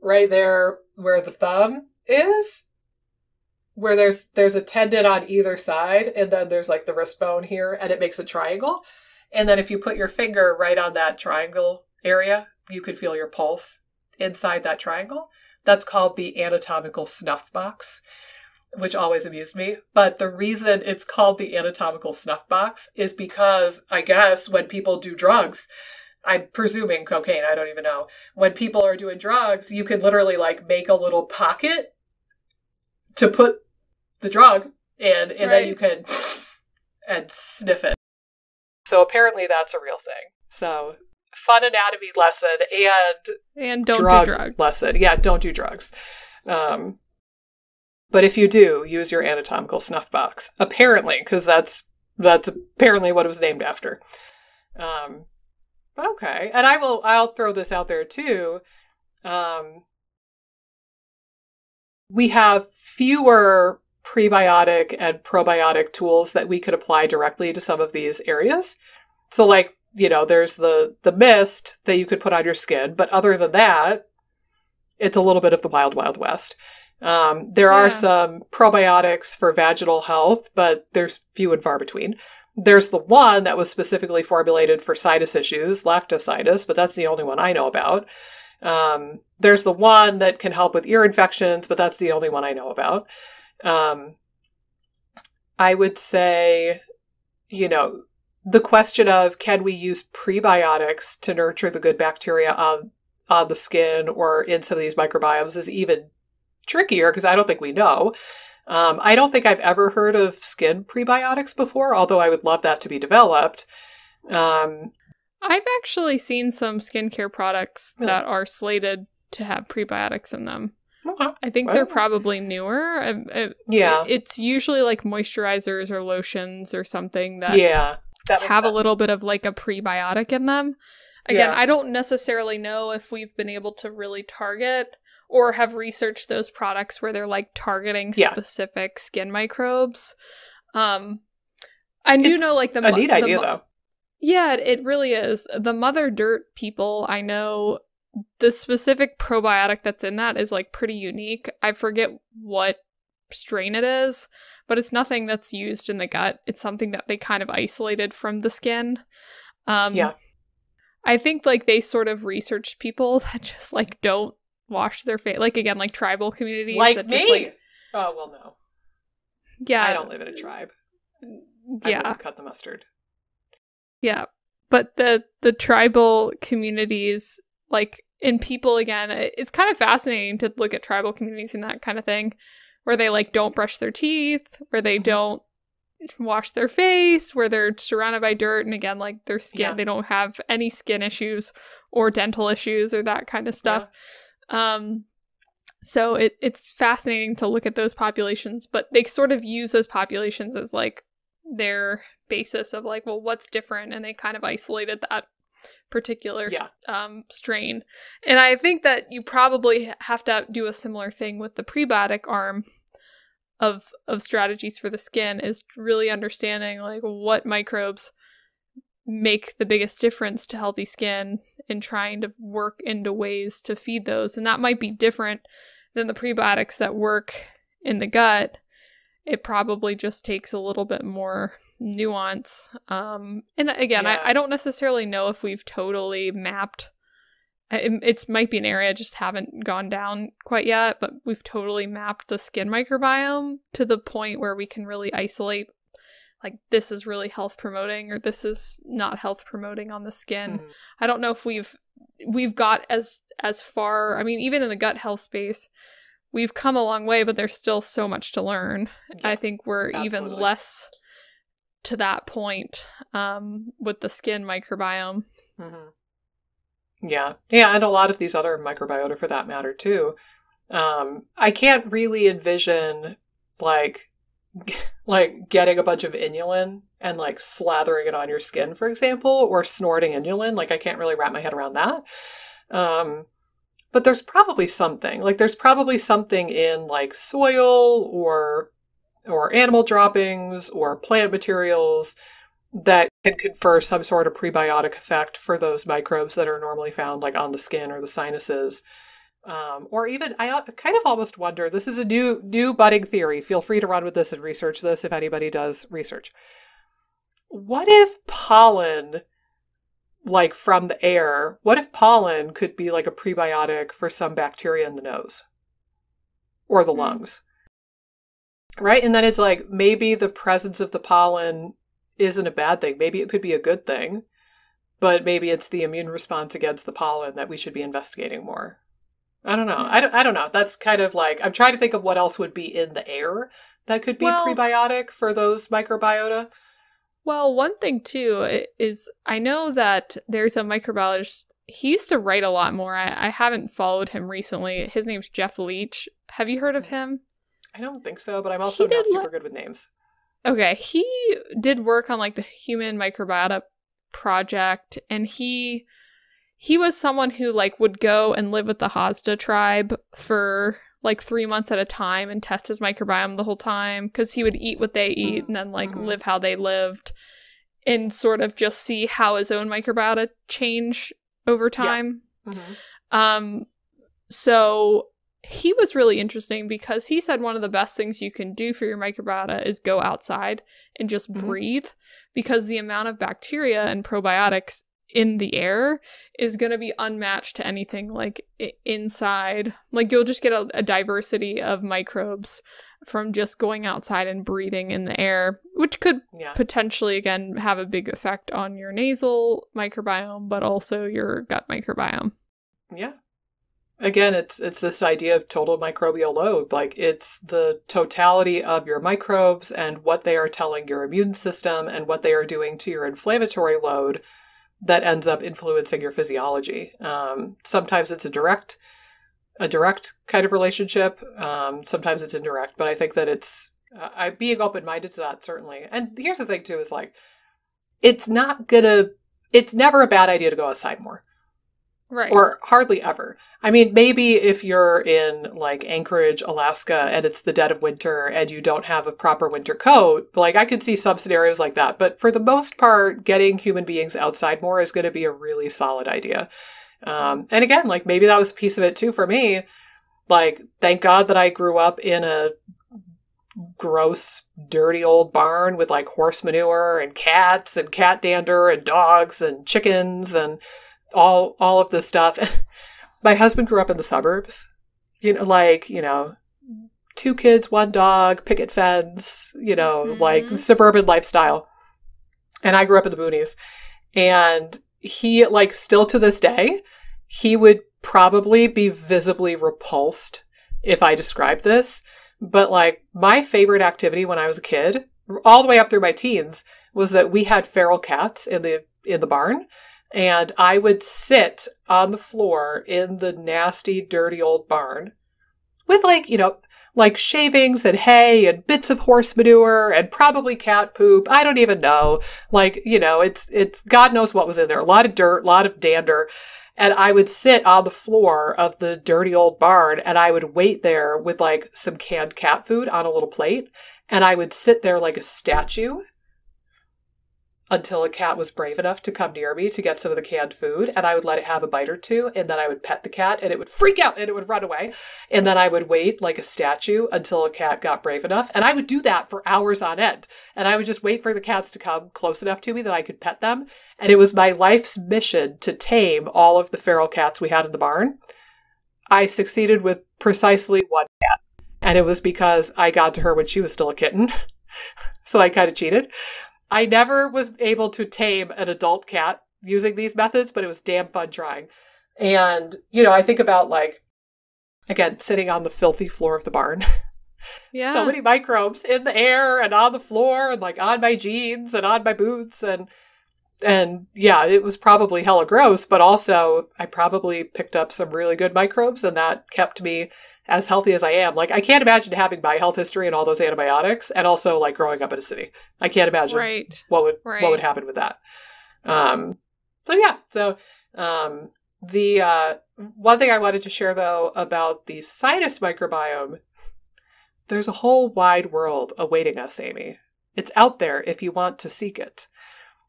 right there where the thumb is, where there's a tendon on either side, and then there's like the wrist bone here, and it makes a triangle. And then if you put your finger right on that triangle area, you could feel your pulse inside that triangle. That's called the anatomical snuff box, which always amused me. But the reason it's called the anatomical snuff box is because, I guess, when people do drugs, I'm presuming cocaine, I don't even know. When people are doing drugs, you can literally like make a little pocket to put the drug in, and then you can and sniff it. So apparently that's a real thing. So fun anatomy lesson and don't do drugs. Lesson. Yeah, don't do drugs. But if you do, use your anatomical snuff box. Apparently, because that's apparently what it was named after. Okay, and I'll throw this out there too. We have fewer prebiotic and probiotic tools that we could apply directly to some of these areas. So like, there's the mist that you could put on your skin, but other than that, it's a little bit of the wild, wild west. There are some probiotics for vaginal health, but there's few and far between. There's the one that was specifically formulated for sinus issues, lactosinus, but that's the only one I know about. There's the one that can help with ear infections, but that's the only one I know about. I would say, the question of can we use prebiotics to nurture the good bacteria on the skin or in some of these microbiomes is even trickier because I don't think we know. I don't think I've ever heard of skin prebiotics before, although I would love that to be developed. I've actually seen some skincare products Really? that are slated to have prebiotics in them. Okay. I think they're probably newer. Yeah. It's usually like moisturizers or lotions or something that that makes have a sense. little bit of like a prebiotic in them. Again, Yeah. I don't necessarily know if we've been able to really target or have researched those products where they're like targeting specific skin microbes. I do know like a neat idea though. Yeah, it really is. The Mother Dirt people, I know the specific probiotic that's in that is like pretty unique. I forget what strain it is, but it's nothing that's used in the gut. It's something that they kind of isolated from the skin. I think like they sort of researched people that just like don't wash their face. Like again, like tribal communities. Like that me? Just, like, oh, well, no. Yeah. I don't live in a tribe. Yeah. I wouldn't cut the mustard. Yeah. But the tribal communities, like in people, again, it's kind of fascinating to look at tribal communities and that kind of thing, where they like don't brush their teeth, where they don't wash their face, where they're surrounded by dirt, and again, like their skin, they don't have any skin issues or dental issues or that kind of stuff. So it's fascinating to look at those populations, but they sort of use those populations as like their basis of like, well, what's different, and they kind of isolated that particular strain. And I think that you probably have to do a similar thing with the prebiotic arm of strategies for the skin, is really understanding like what microbes make the biggest difference to healthy skin and trying to work into ways to feed those. And that might be different than the prebiotics that work in the gut. It probably just takes a little bit more nuance. And again, I don't necessarily know if we've totally mapped. It might be an area I just haven't gone down quite yet, but we've totally mapped the skin microbiome to the point where we can really isolate, like, this is really health promoting or this is not health promoting on the skin. Mm-hmm. I don't know if we've got as far. I mean, even in the gut health space, we've come a long way, but there's still so much to learn. Yeah, I think we're even less to that point with the skin microbiome. Mm-hmm. Yeah, and a lot of these other microbiota for that matter too. I can't really envision like getting a bunch of inulin and like slathering it on your skin, for example, or snorting inulin. Like I can't really wrap my head around that. But there's probably something. Like there's probably something in like soil or animal droppings or plant materials that can confer some sort of prebiotic effect for those microbes that are normally found like on the skin or the sinuses. Or even, I kind of almost wonder, this is a new budding theory. Feel free to run with this and research this if anybody does research. What if pollen, like from the air, what if pollen could be like a prebiotic for some bacteria in the nose or the lungs? Right? And then it's like, maybe the presence of the pollen isn't a bad thing. Maybe it could be a good thing, but maybe it's the immune response against the pollen that we should be investigating more. I don't know. I don't know. That's kind of like, I'm trying to think of what else would be in the air that could be prebiotic for those microbiota. Well, one thing too is I know that there's a microbiologist. He used to write a lot more. I haven't followed him recently. His name's Jeff Leach. Have you heard of him? I don't think so, but I'm also not super good with names. Okay, he did work on like the Human Microbiota Project, and he was someone who like would go and live with the Hazda tribe for like 3 months at a time and test his microbiome the whole time, because he would eat what they eat and then like live how they lived and sort of just see how his own microbiota change over time. Yeah. So he was really interesting because he said one of the best things you can do for your microbiota is go outside and just breathe, because the amount of bacteria and probiotics in the air is going to be unmatched to anything like inside. Like you'll just get a diversity of microbes from just going outside and breathing in the air, which could potentially, again, have a big effect on your nasal microbiome, but also your gut microbiome. Yeah. Again, it's this idea of total microbial load. Like it's the totality of your microbes and what they are telling your immune system and what they are doing to your inflammatory load that ends up influencing your physiology. Sometimes it's a direct kind of relationship. Sometimes it's indirect, but I think that it's being open-minded to that, certainly. And here's the thing too, is like, it's never a bad idea to go outside more. Right. Or hardly ever. I mean, maybe if you're in like Anchorage, Alaska, and it's the dead of winter and you don't have a proper winter coat, like I could see some scenarios like that. But for the most part, getting human beings outside more is going to be a really solid idea. And again, like maybe that was a piece of it too for me. Like, thank God that I grew up in a gross, dirty old barn with like horse manure and cats and cat dander and dogs and chickens and all of this stuff. My husband grew up in the suburbs, like, 2 kids, 1 dog, picket fence, like suburban lifestyle. And I grew up in the boonies. And he, like, still to this day, he would probably be visibly repulsed if I described this. But like my favorite activity when I was a kid, all the way up through my teens, was that we had feral cats in the barn. And I would sit on the floor in the nasty, dirty old barn with like shavings and hay and bits of horse manure and probably cat poop. I don't even know. Like, it's God knows what was in there. A lot of dirt, a lot of dander. And I would sit on the floor of the dirty old barn and I would wait there with like some canned cat food on a little plate. And I would sit there like a statue until a cat was brave enough to come near me to get some of the canned food, and I would let it have a bite or two, and then I would pet the cat, and it would freak out, and it would run away, and then I would wait like a statue until a cat got brave enough, and I would do that for hours on end, and I would just wait for the cats to come close enough to me that I could pet them, and it was my life's mission to tame all of the feral cats we had in the barn. I succeeded with precisely 1 cat, and it was because I got to her when she was still a kitten, so I kind of cheated. I never was able to tame an adult cat using these methods, but it was damn fun trying. And, I think about like, again, sitting on the filthy floor of the barn. Yeah. So many microbes in the air and on the floor and like on my jeans and on my boots. And yeah, it was probably hella gross, but also I probably picked up some really good microbes and that kept me as healthy as I am. Like, I can't imagine having my health history and all those antibiotics and also like growing up in a city. I can't imagine what would happen with that. So the one thing I wanted to share though about the sinus microbiome, there's a whole wide world awaiting us, Amy. It's out there if you want to seek it.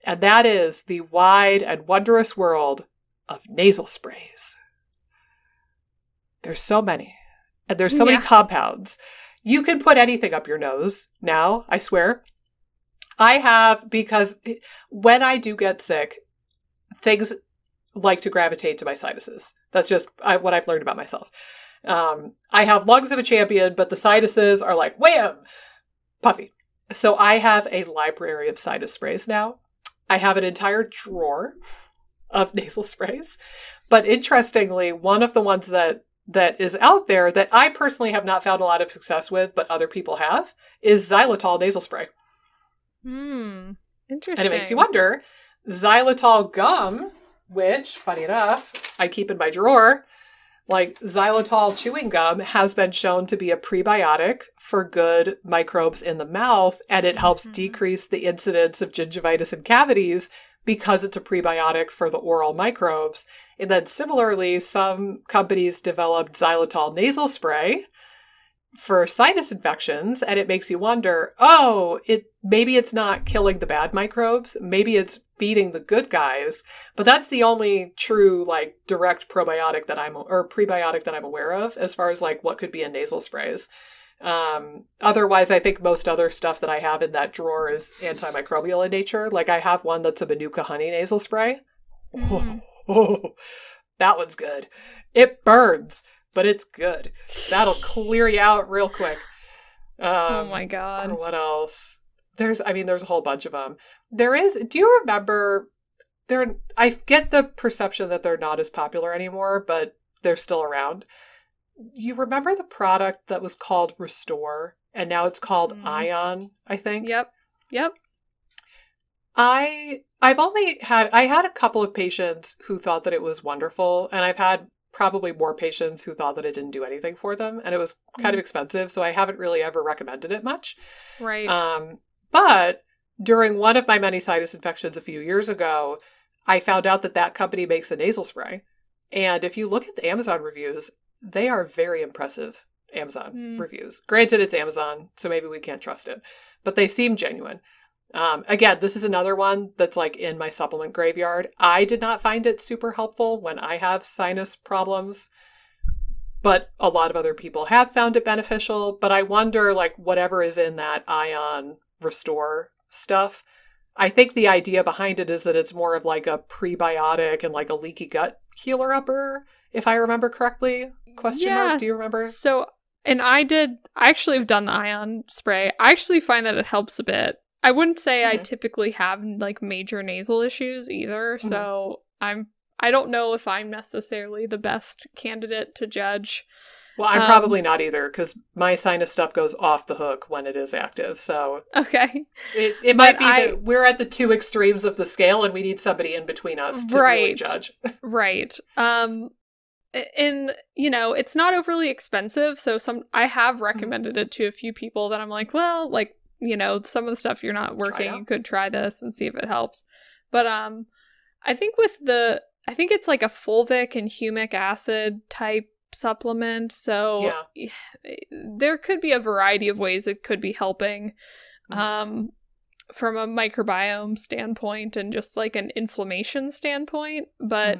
And that is the wide and wondrous world of nasal sprays. There's so many. And there's so many compounds. You can put anything up your nose now, I swear. I have, because when I do get sick, things like to gravitate to my sinuses. That's just what I've learned about myself. I have lungs of a champion, but the sinuses are like, wham, puffy. So I have a library of sinus sprays now. I have an entire drawer of nasal sprays. But interestingly, one of the ones that is out there that I personally have not found a lot of success with, but other people have, is xylitol nasal spray. Interesting. And it makes you wonder, xylitol gum, which, funny enough, I keep in my drawer, like xylitol chewing gum has been shown to be a prebiotic for good microbes in the mouth, and it helps decrease the incidence of gingivitis and cavities because it's a prebiotic for the oral microbes. And then similarly, some companies developed xylitol nasal spray for sinus infections, and it makes you wonder, maybe it's not killing the bad microbes, maybe it's feeding the good guys, but that's the only true, like, direct prebiotic that I'm aware of as far as, like, what could be in nasal sprays. Otherwise, I think most other stuff that I have in that drawer is antimicrobial in nature. Like, I have one that's a Manuka honey nasal spray. That one's good. It burns, but it's good. That'll clear you out real quick. Oh my God. Or what else? There's a whole bunch of them. Do you remember, I get the perception that they're not as popular anymore, but they're still around. You remember the product that was called Restore, and now it's called Ion, I think? Yep. I had a couple of patients who thought that it was wonderful, and I've had probably more patients who thought that it didn't do anything for them, and it was kind of expensive, so I haven't really ever recommended it much. Right. But during one of my many sinus infections a few years ago, I found out that that company makes a nasal spray. And if you look at the Amazon reviews, they are very impressive Amazon reviews. Granted, it's Amazon, so maybe we can't trust it, but they seem genuine. Again, this is another one that's like in my supplement graveyard. I did not find it super helpful when I have sinus problems, but a lot of other people have found it beneficial. But I wonder, like, whatever is in that Ion Restore stuff, I think the idea behind it is that it's more of like a prebiotic and like a leaky gut healer upper, if I remember correctly. Question mark, do you remember? So, and I actually have done the Ion spray. I actually find that it helps a bit. I wouldn't say I typically have like major nasal issues either, so I don't know if I'm necessarily the best candidate to judge. Well, I'm probably not either, because my sinus stuff goes off the hook when it is active. So okay, it might be that we're at the two extremes of the scale, and we need somebody in between us to really judge. Right. And you know, it's not overly expensive, so I have recommended it to a few people that I'm like, well, like, you know, some of the stuff you're not working, you could try this and see if it helps. But I think it's like a fulvic and humic acid type supplement, so there could be a variety of ways it could be helping from a microbiome standpoint and just like an inflammation standpoint. But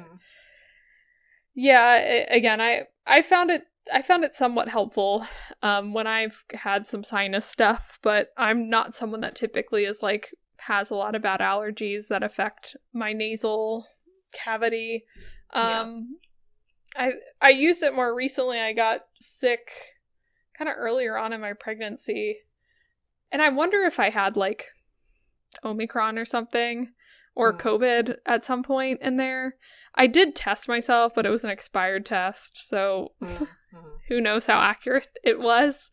again, I found it somewhat helpful when I've had some sinus stuff, but I'm not someone that typically is like has a lot of bad allergies that affect my nasal cavity. I used it more recently. I got sick kind of earlier on in my pregnancy, and I wonder if I had like Omicron or something, or COVID at some point in there. I did test myself, but it was an expired test, so who knows how accurate it was,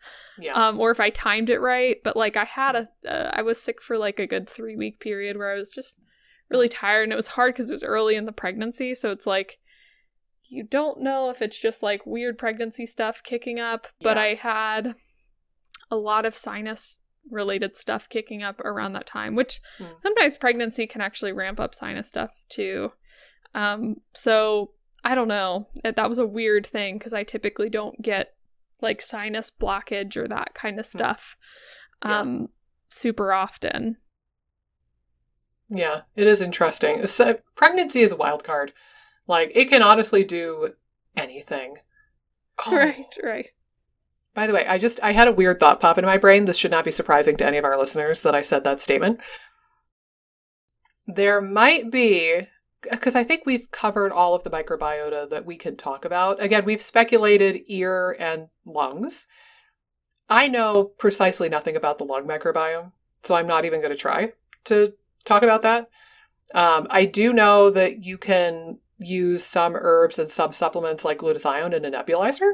or if I timed it right. But like I was sick for like a good 3-week period where I was just really tired, and it was hard because it was early in the pregnancy, so it's like you don't know if it's just like weird pregnancy stuff kicking up, but I had a lot of sinus related stuff kicking up around that time, which sometimes pregnancy can actually ramp up sinus stuff too. So I don't know. That was a weird thing because I typically don't get like sinus blockage or that kind of stuff super often. Yeah, it is interesting. So, pregnancy is a wild card. Like, it can honestly do anything. Right. By the way, I had a weird thought pop into my brain. This should not be surprising to any of our listeners that I said that statement. There might be, because I think we've covered all of the microbiota that we could talk about. Again, we've speculated ear and lungs. I know precisely nothing about the lung microbiome, so I'm not even going to try to talk about that. I do know that you can use some herbs and some supplements like glutathione in a nebulizer.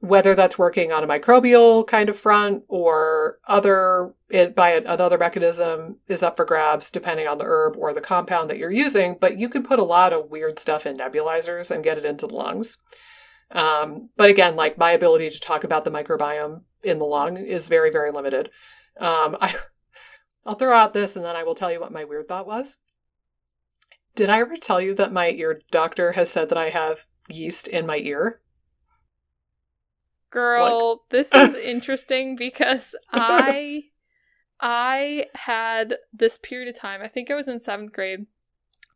Whether that's working on a microbial kind of front or by another mechanism is up for grabs depending on the herb or the compound that you're using, but you can put a lot of weird stuff in nebulizers and get it into the lungs. But again, like, my ability to talk about the microbiome in the lung is very, very limited. I'll throw out this and then I will tell you what my weird thought was. Did I ever tell you that my ear doctor has said that I have yeast in my ear? Girl, this is interesting because I had this period of time, I think I was in 7th grade,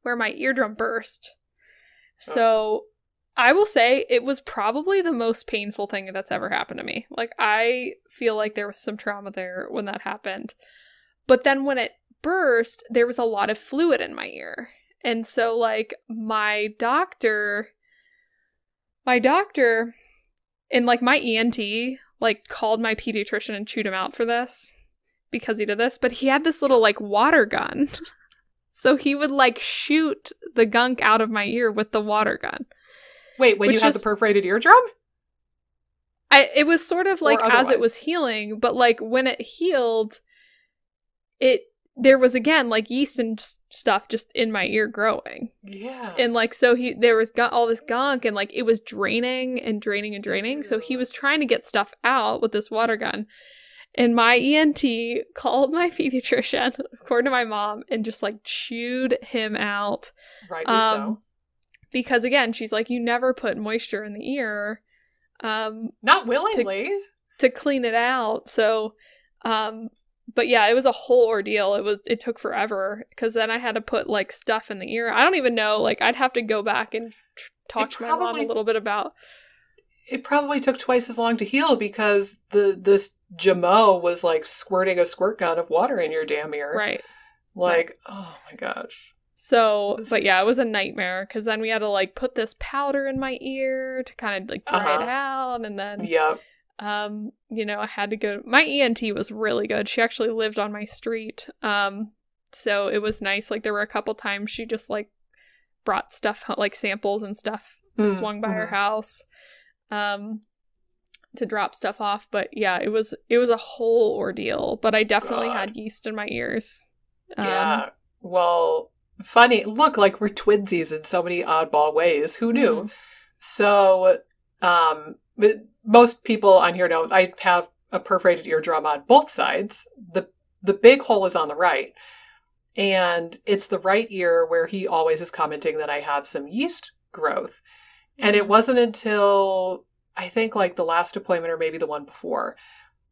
where my eardrum burst. So I will say it was probably the most painful thing that's ever happened to me. Like, I feel like there was some trauma there when that happened. But then when it burst, there was a lot of fluid in my ear. And so, like, my doctor and, like, my ENT, like, called my pediatrician and chewed him out for this because he did this. But he had this little, like, water gun. So he would, like, shoot the gunk out of my ear with the water gun. Wait, when you had the perforated eardrum? It was sort of like as it was healing, but like when it healed, there was again like yeast and stuff just in my ear growing. Yeah. And like, so there was all this gunk and like it was draining and draining and draining. So he was trying to get stuff out with this water gun. And my ENT called my pediatrician, according to my mom, and just like chewed him out. Rightly so. Because again, she's like, you never put moisture in the ear. Not willingly. To clean it out. So, but yeah, it was a whole ordeal. It took forever because then I had to put like stuff in the ear. I don't even know. Like I'd have to go back and talk to my mom a little bit about. It probably took twice as long to heal because this Jamo was like squirting a squirt gun of water in your damn ear. Right. Like, oh my gosh. So, but yeah, it was a nightmare because then we had to like put this powder in my ear to kind of like dry it out, and then I had to go. My ENT was really good. She actually lived on my street, so it was nice. Like there were a couple times she just like brought stuff like samples and stuff swung by her house, to drop stuff off. But yeah, it was a whole ordeal. But I definitely had yeast in my ears. Yeah. Well. Funny, look, like we're twinsies in so many oddball ways. Who knew? So, but most people on here know I have a perforated eardrum on both sides. The big hole is on the right. And it's the right ear where he always is commenting that I have some yeast growth. And it wasn't until, I think, like the last appointment or maybe the one before,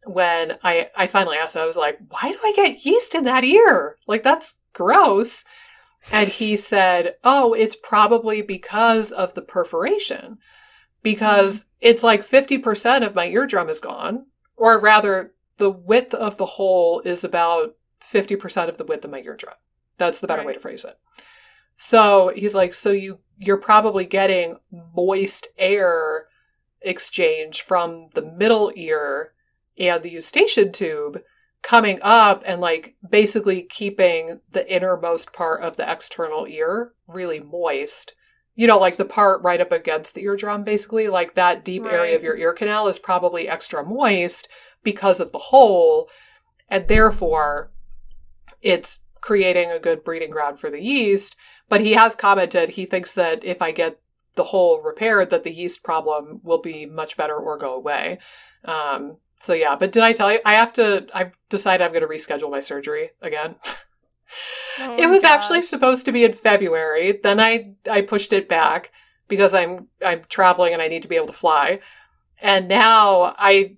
when I finally asked him, I was like, why do I get yeast in that ear? Like, that's gross. And he said, oh, it's probably because of the perforation. Because it's like 50% of my eardrum is gone. Or rather, the width of the hole is about 50% of the width of my eardrum. That's the better way to phrase it. So he's like, so you're probably getting moist air exchange from the middle ear and the eustachian tube coming up and like basically keeping the innermost part of the external ear really moist. You know, like the part right up against the eardrum, basically, like that deep area of your ear canal is probably extra moist because of the hole. And therefore, it's creating a good breeding ground for the yeast. But he has commented he thinks that if I get the hole repaired, that the yeast problem will be much better or go away. So yeah, but did I tell you, I've decided I'm going to reschedule my surgery again. It was actually supposed to be in February. Then I pushed it back because I'm traveling and I need to be able to fly. And now I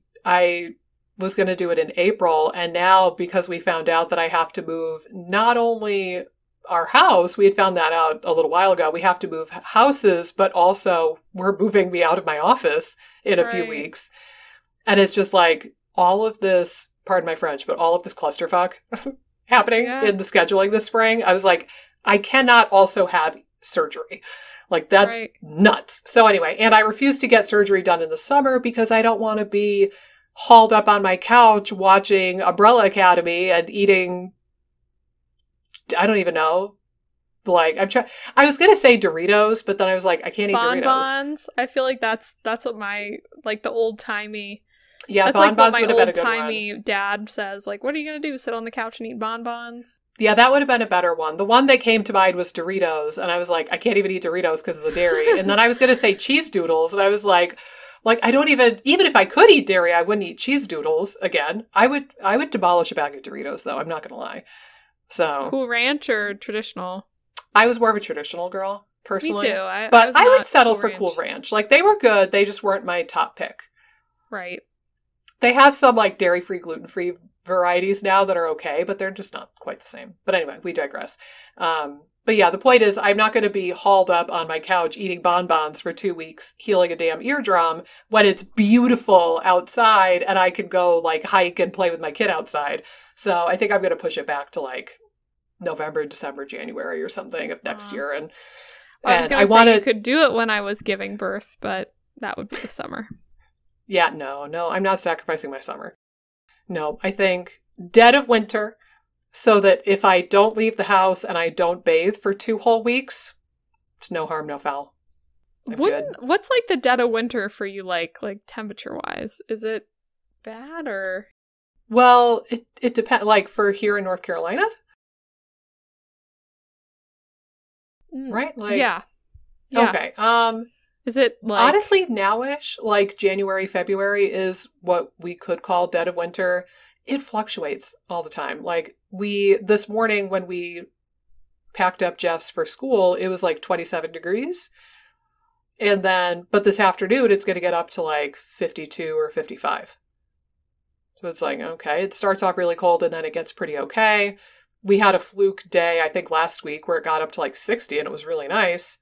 was going to do it in April. And now because we found out that I have to move not only our house, we had found that out a little while ago, we have to move houses, but also we're moving me out of my office in a few weeks. And it's just like all of this, pardon my French, but all of this clusterfuck happening in the scheduling this spring. I was like, I cannot also have surgery. Like, that's nuts. So anyway, and I refuse to get surgery done in the summer because I don't want to be hauled up on my couch watching Umbrella Academy and eating, I don't even know. Like, I was going to say Doritos, but then I was like, I can't eat Doritos. Bonbons. I feel like that's what my, like, the old-timey... Yeah, that's bonbons like would have been a good one. My old-timey dad says, like, what are you going to do? Sit on the couch and eat bonbons? Yeah, that would have been a better one. The one that came to mind was Doritos, and I was like, I can't even eat Doritos because of the dairy. And then I was going to say cheese doodles, and I was like, I don't even if I could eat dairy, I wouldn't eat cheese doodles again. I would demolish a bag of Doritos, though. I'm not going to lie. So Cool Ranch or traditional? I was more of a traditional girl, personally. Me too. But I would settle for Cool Ranch. Like, they were good. They just weren't my top pick. Right. They have some, like, dairy-free, gluten-free varieties now that are okay, but they're just not quite the same. But anyway, we digress. But yeah, the point is, I'm not going to be hauled up on my couch eating bonbons for 2 weeks, healing a damn eardrum, when it's beautiful outside and I can go, like, hike and play with my kid outside. So I think I'm going to push it back to, like, November, December, January or something of next year. And I was going to say you could do it when I was giving birth, but that would be the summer. Yeah, no, I'm not sacrificing my summer. No, I think dead of winter, so that if I don't leave the house and I don't bathe for 2 whole weeks, it's no harm, no foul. I'm good. What's like the dead of winter for you, like temperature wise? Is it bad or? Well, it depends. Like for here in North Carolina, right? Like, yeah. Okay. Is it like honestly nowish, like January, February is what we could call dead of winter. It fluctuates all the time. Like this morning when we packed up Jeff's for school, it was like 27 degrees. And then, but this afternoon, it's going to get up to like 52 or 55. So it's like, okay, it starts off really cold and then it gets pretty okay. We had a fluke day, I think last week, where it got up to like 60 and it was really nice.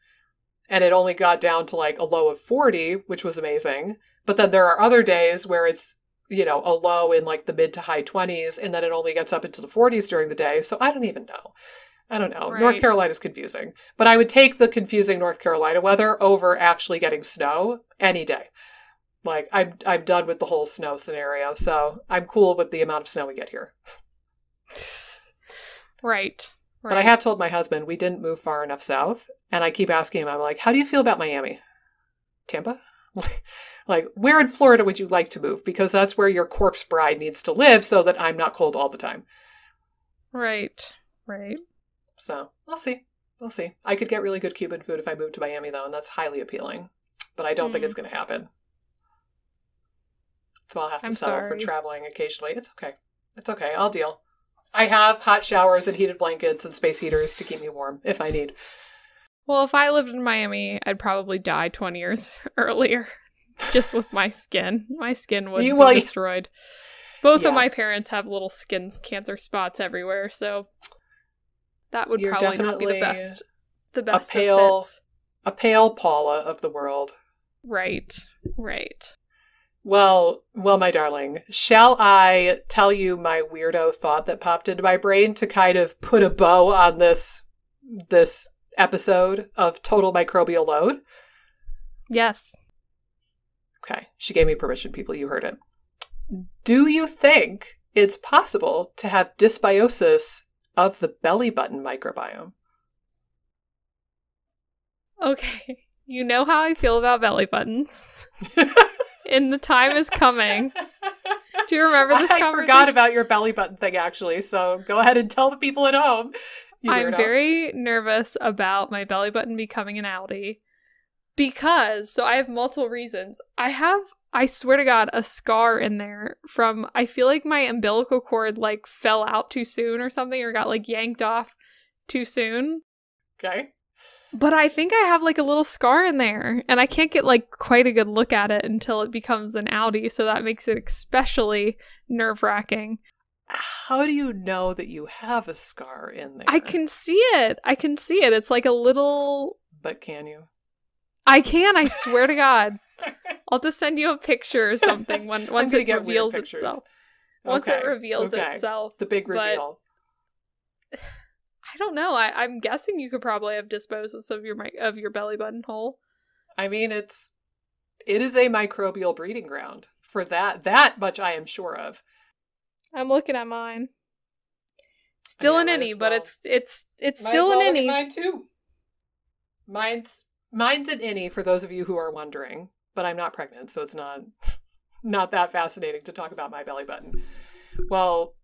And it only got down to like a low of 40, which was amazing. But then there are other days where it's, a low in like the mid to high 20s and then it only gets up into the 40s during the day. So I don't even know. I don't know. Right. North Carolina's confusing. But I would take the confusing North Carolina weather over actually getting snow any day. Like, I'm done with the whole snow scenario. So I'm cool with the amount of snow we get here. Right. But I have told my husband we didn't move far enough south. And I keep asking him, I'm like, how do you feel about Miami? Tampa? Like, where in Florida would you like to move? Because that's where your corpse bride needs to live so that I'm not cold all the time. Right. So, we'll see. I could get really good Cuban food if I moved to Miami, though, and that's highly appealing. But I don't think it's going to happen. So I'll have to settle for traveling occasionally. It's okay. I'll deal. I have hot showers and heated blankets and space heaters to keep me warm if I need. Well, if I lived in Miami, I'd probably die 20 years earlier. Just with my skin. My skin would be destroyed. Both of my parents have little skin cancer spots everywhere, so that would probably not be the best. The best a pale Paula of the world. Right. Well, my darling, shall I tell you my weirdo thought that popped into my brain to kind of put a bow on this episode of Total Microbial Load? Yes. Okay. She gave me permission, people. You heard it. Do you think it's possible to have dysbiosis of the belly button microbiome? Okay. You know how I feel about belly buttons. And the time is coming. Do you remember this conversation? I forgot about your belly button thing, actually. So go ahead and tell the people at home. I'm very nervous about my belly button becoming an outie. Because, I have multiple reasons. I swear to God, a scar in there from, I feel like my umbilical cord, like, fell out too soon or something, or got, like, yanked off too soon. Okay. But I think I have, like, a little scar in there, and I can't get, like, quite a good look at it until it becomes an outie, so that makes it especially nerve-wracking. How do you know that you have a scar in there? I can see it. It's like a little... But can you? I can, I swear to God. I'll just send you a picture or something once it reveals itself. Once it reveals itself. The big reveal. But I don't know. I'm guessing you could probably have dysbiosis of your belly button hole. I mean, it is a microbial breeding ground. For that much I am sure of. I'm looking at mine. Still an innie, but it's still an innie. Mine too. Mine's an innie, for those of you who are wondering, but I'm not pregnant, so it's not that fascinating to talk about my belly button. Well,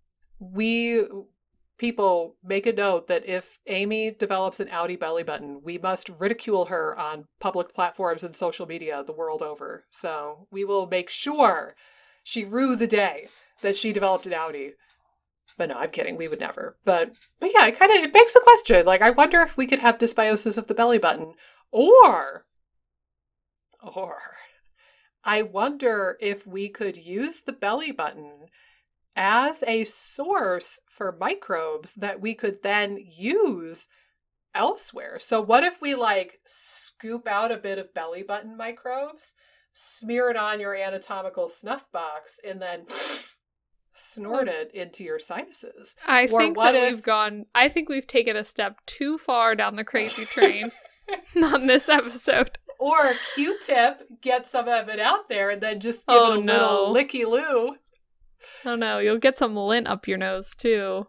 people make a note that if Amy develops an outie belly button, we must ridicule her on public platforms and social media the world over. So we will make sure she rue the day that she developed an outie. But no, I'm kidding. We would never. But yeah, it begs the question. Like, I wonder if we could have dysbiosis of the belly button. Or I wonder if we could use the belly button as a source for microbes that we could then use elsewhere. So what if we scoop out a bit of belly button microbes, smear it on your anatomical snuff box, and then snort it into your sinuses? I think we've taken a step too far down the crazy train. On this episode. Or a Q-tip, get some of it out there, and then just give it a little licky-loo. Oh no, you'll get some lint up your nose too.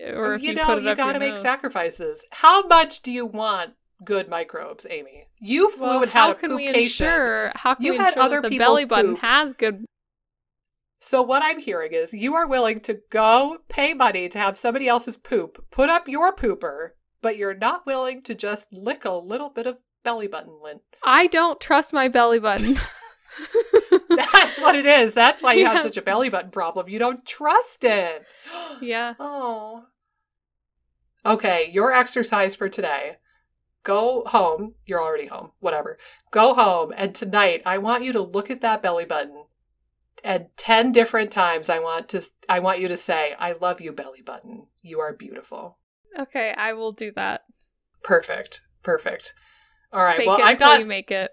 Or if you put it up your nose. You gotta make sacrifices. How much do you want good microbes, Amy. You flew Well, and had how a can we poopcation. ensure? How can You we had ensure other that the people's belly button poop. has good? So what I'm hearing is you are willing to go pay money to have somebody else's poop, put up your pooper, but you're not willing to just lick a little bit of belly button lint. I don't trust my belly button. That's what it is. That's why you have Yes. such a belly button problem. You don't trust it. Yeah. Oh. Okay, your exercise for today. Go home. You're already home. Whatever. Go home, and tonight I want you to look at that belly button, and 10 different times I want you to say, "I love you, belly button. You are beautiful." Okay, I will do that. Perfect. Perfect. All right. Fake Well, it I've until got you make it.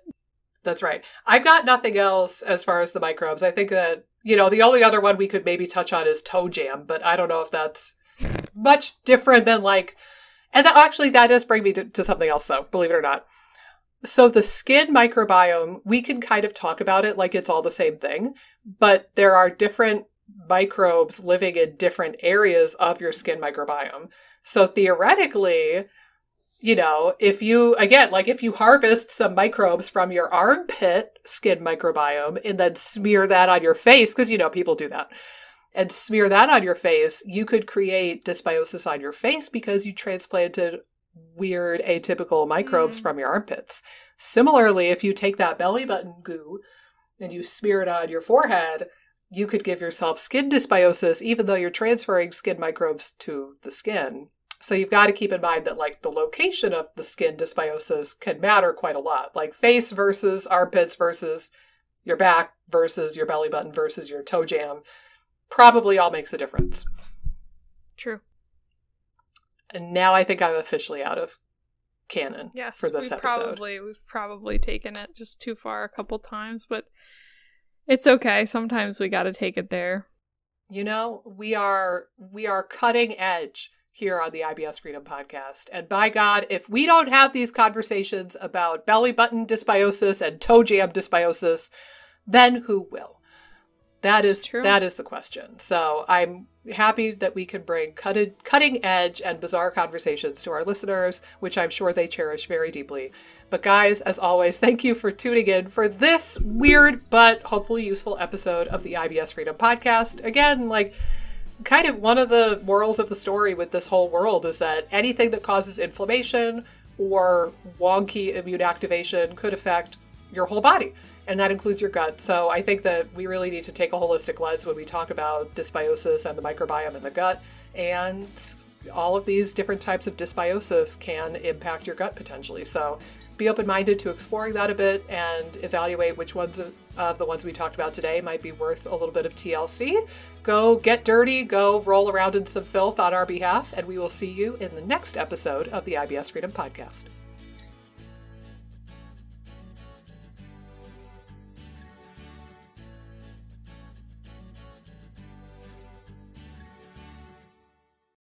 That's right. I've got nothing else as far as the microbes. I think that, the only other one we could maybe touch on is toe jam, but I don't know if that's much different than actually that does bring me to something else though, believe it or not. So the skin microbiome, we can kind of talk about it like it's all the same thing, but there are different microbes living in different areas of your skin microbiome. So theoretically, if you harvest some microbes from your armpit skin microbiome and then smear that on your face, because, people do that, and smear that on your face, you could create dysbiosis on your face because you transplanted weird atypical microbes from your armpits. Similarly, if you take that belly button goo and you smear it on your forehead, you could give yourself skin dysbiosis even though you're transferring skin microbes to the skin. So you've got to keep in mind that the location of the skin dysbiosis can matter quite a lot. Like face versus armpits versus your back versus your belly button versus your toe jam probably all makes a difference. True. And now I think I'm officially out of canon Yes, for this episode. We've probably taken it just too far a couple times, but it's okay. Sometimes we got to take it there. We are cutting edge here on the IBS Freedom Podcast. And by God, if we don't have these conversations about belly button dysbiosis and toe jam dysbiosis, then who will? That is the question. So I'm happy that we can bring cutting edge and bizarre conversations to our listeners, which I'm sure they cherish very deeply. But guys, as always, thank you for tuning in for this weird but hopefully useful episode of the IBS Freedom Podcast. Again, kind of one of the morals of the story with this whole world is that anything that causes inflammation or wonky immune activation could affect your whole body, and that includes your gut. So I think that we really need to take a holistic lens when we talk about dysbiosis and the microbiome in the gut, and all of these different types of dysbiosis can impact your gut potentially. So be open-minded to exploring that a bit and evaluate which ones of the ones we talked about today might be worth a little bit of TLC. Go get dirty, go roll around in some filth on our behalf, and we will see you in the next episode of the IBS Freedom Podcast.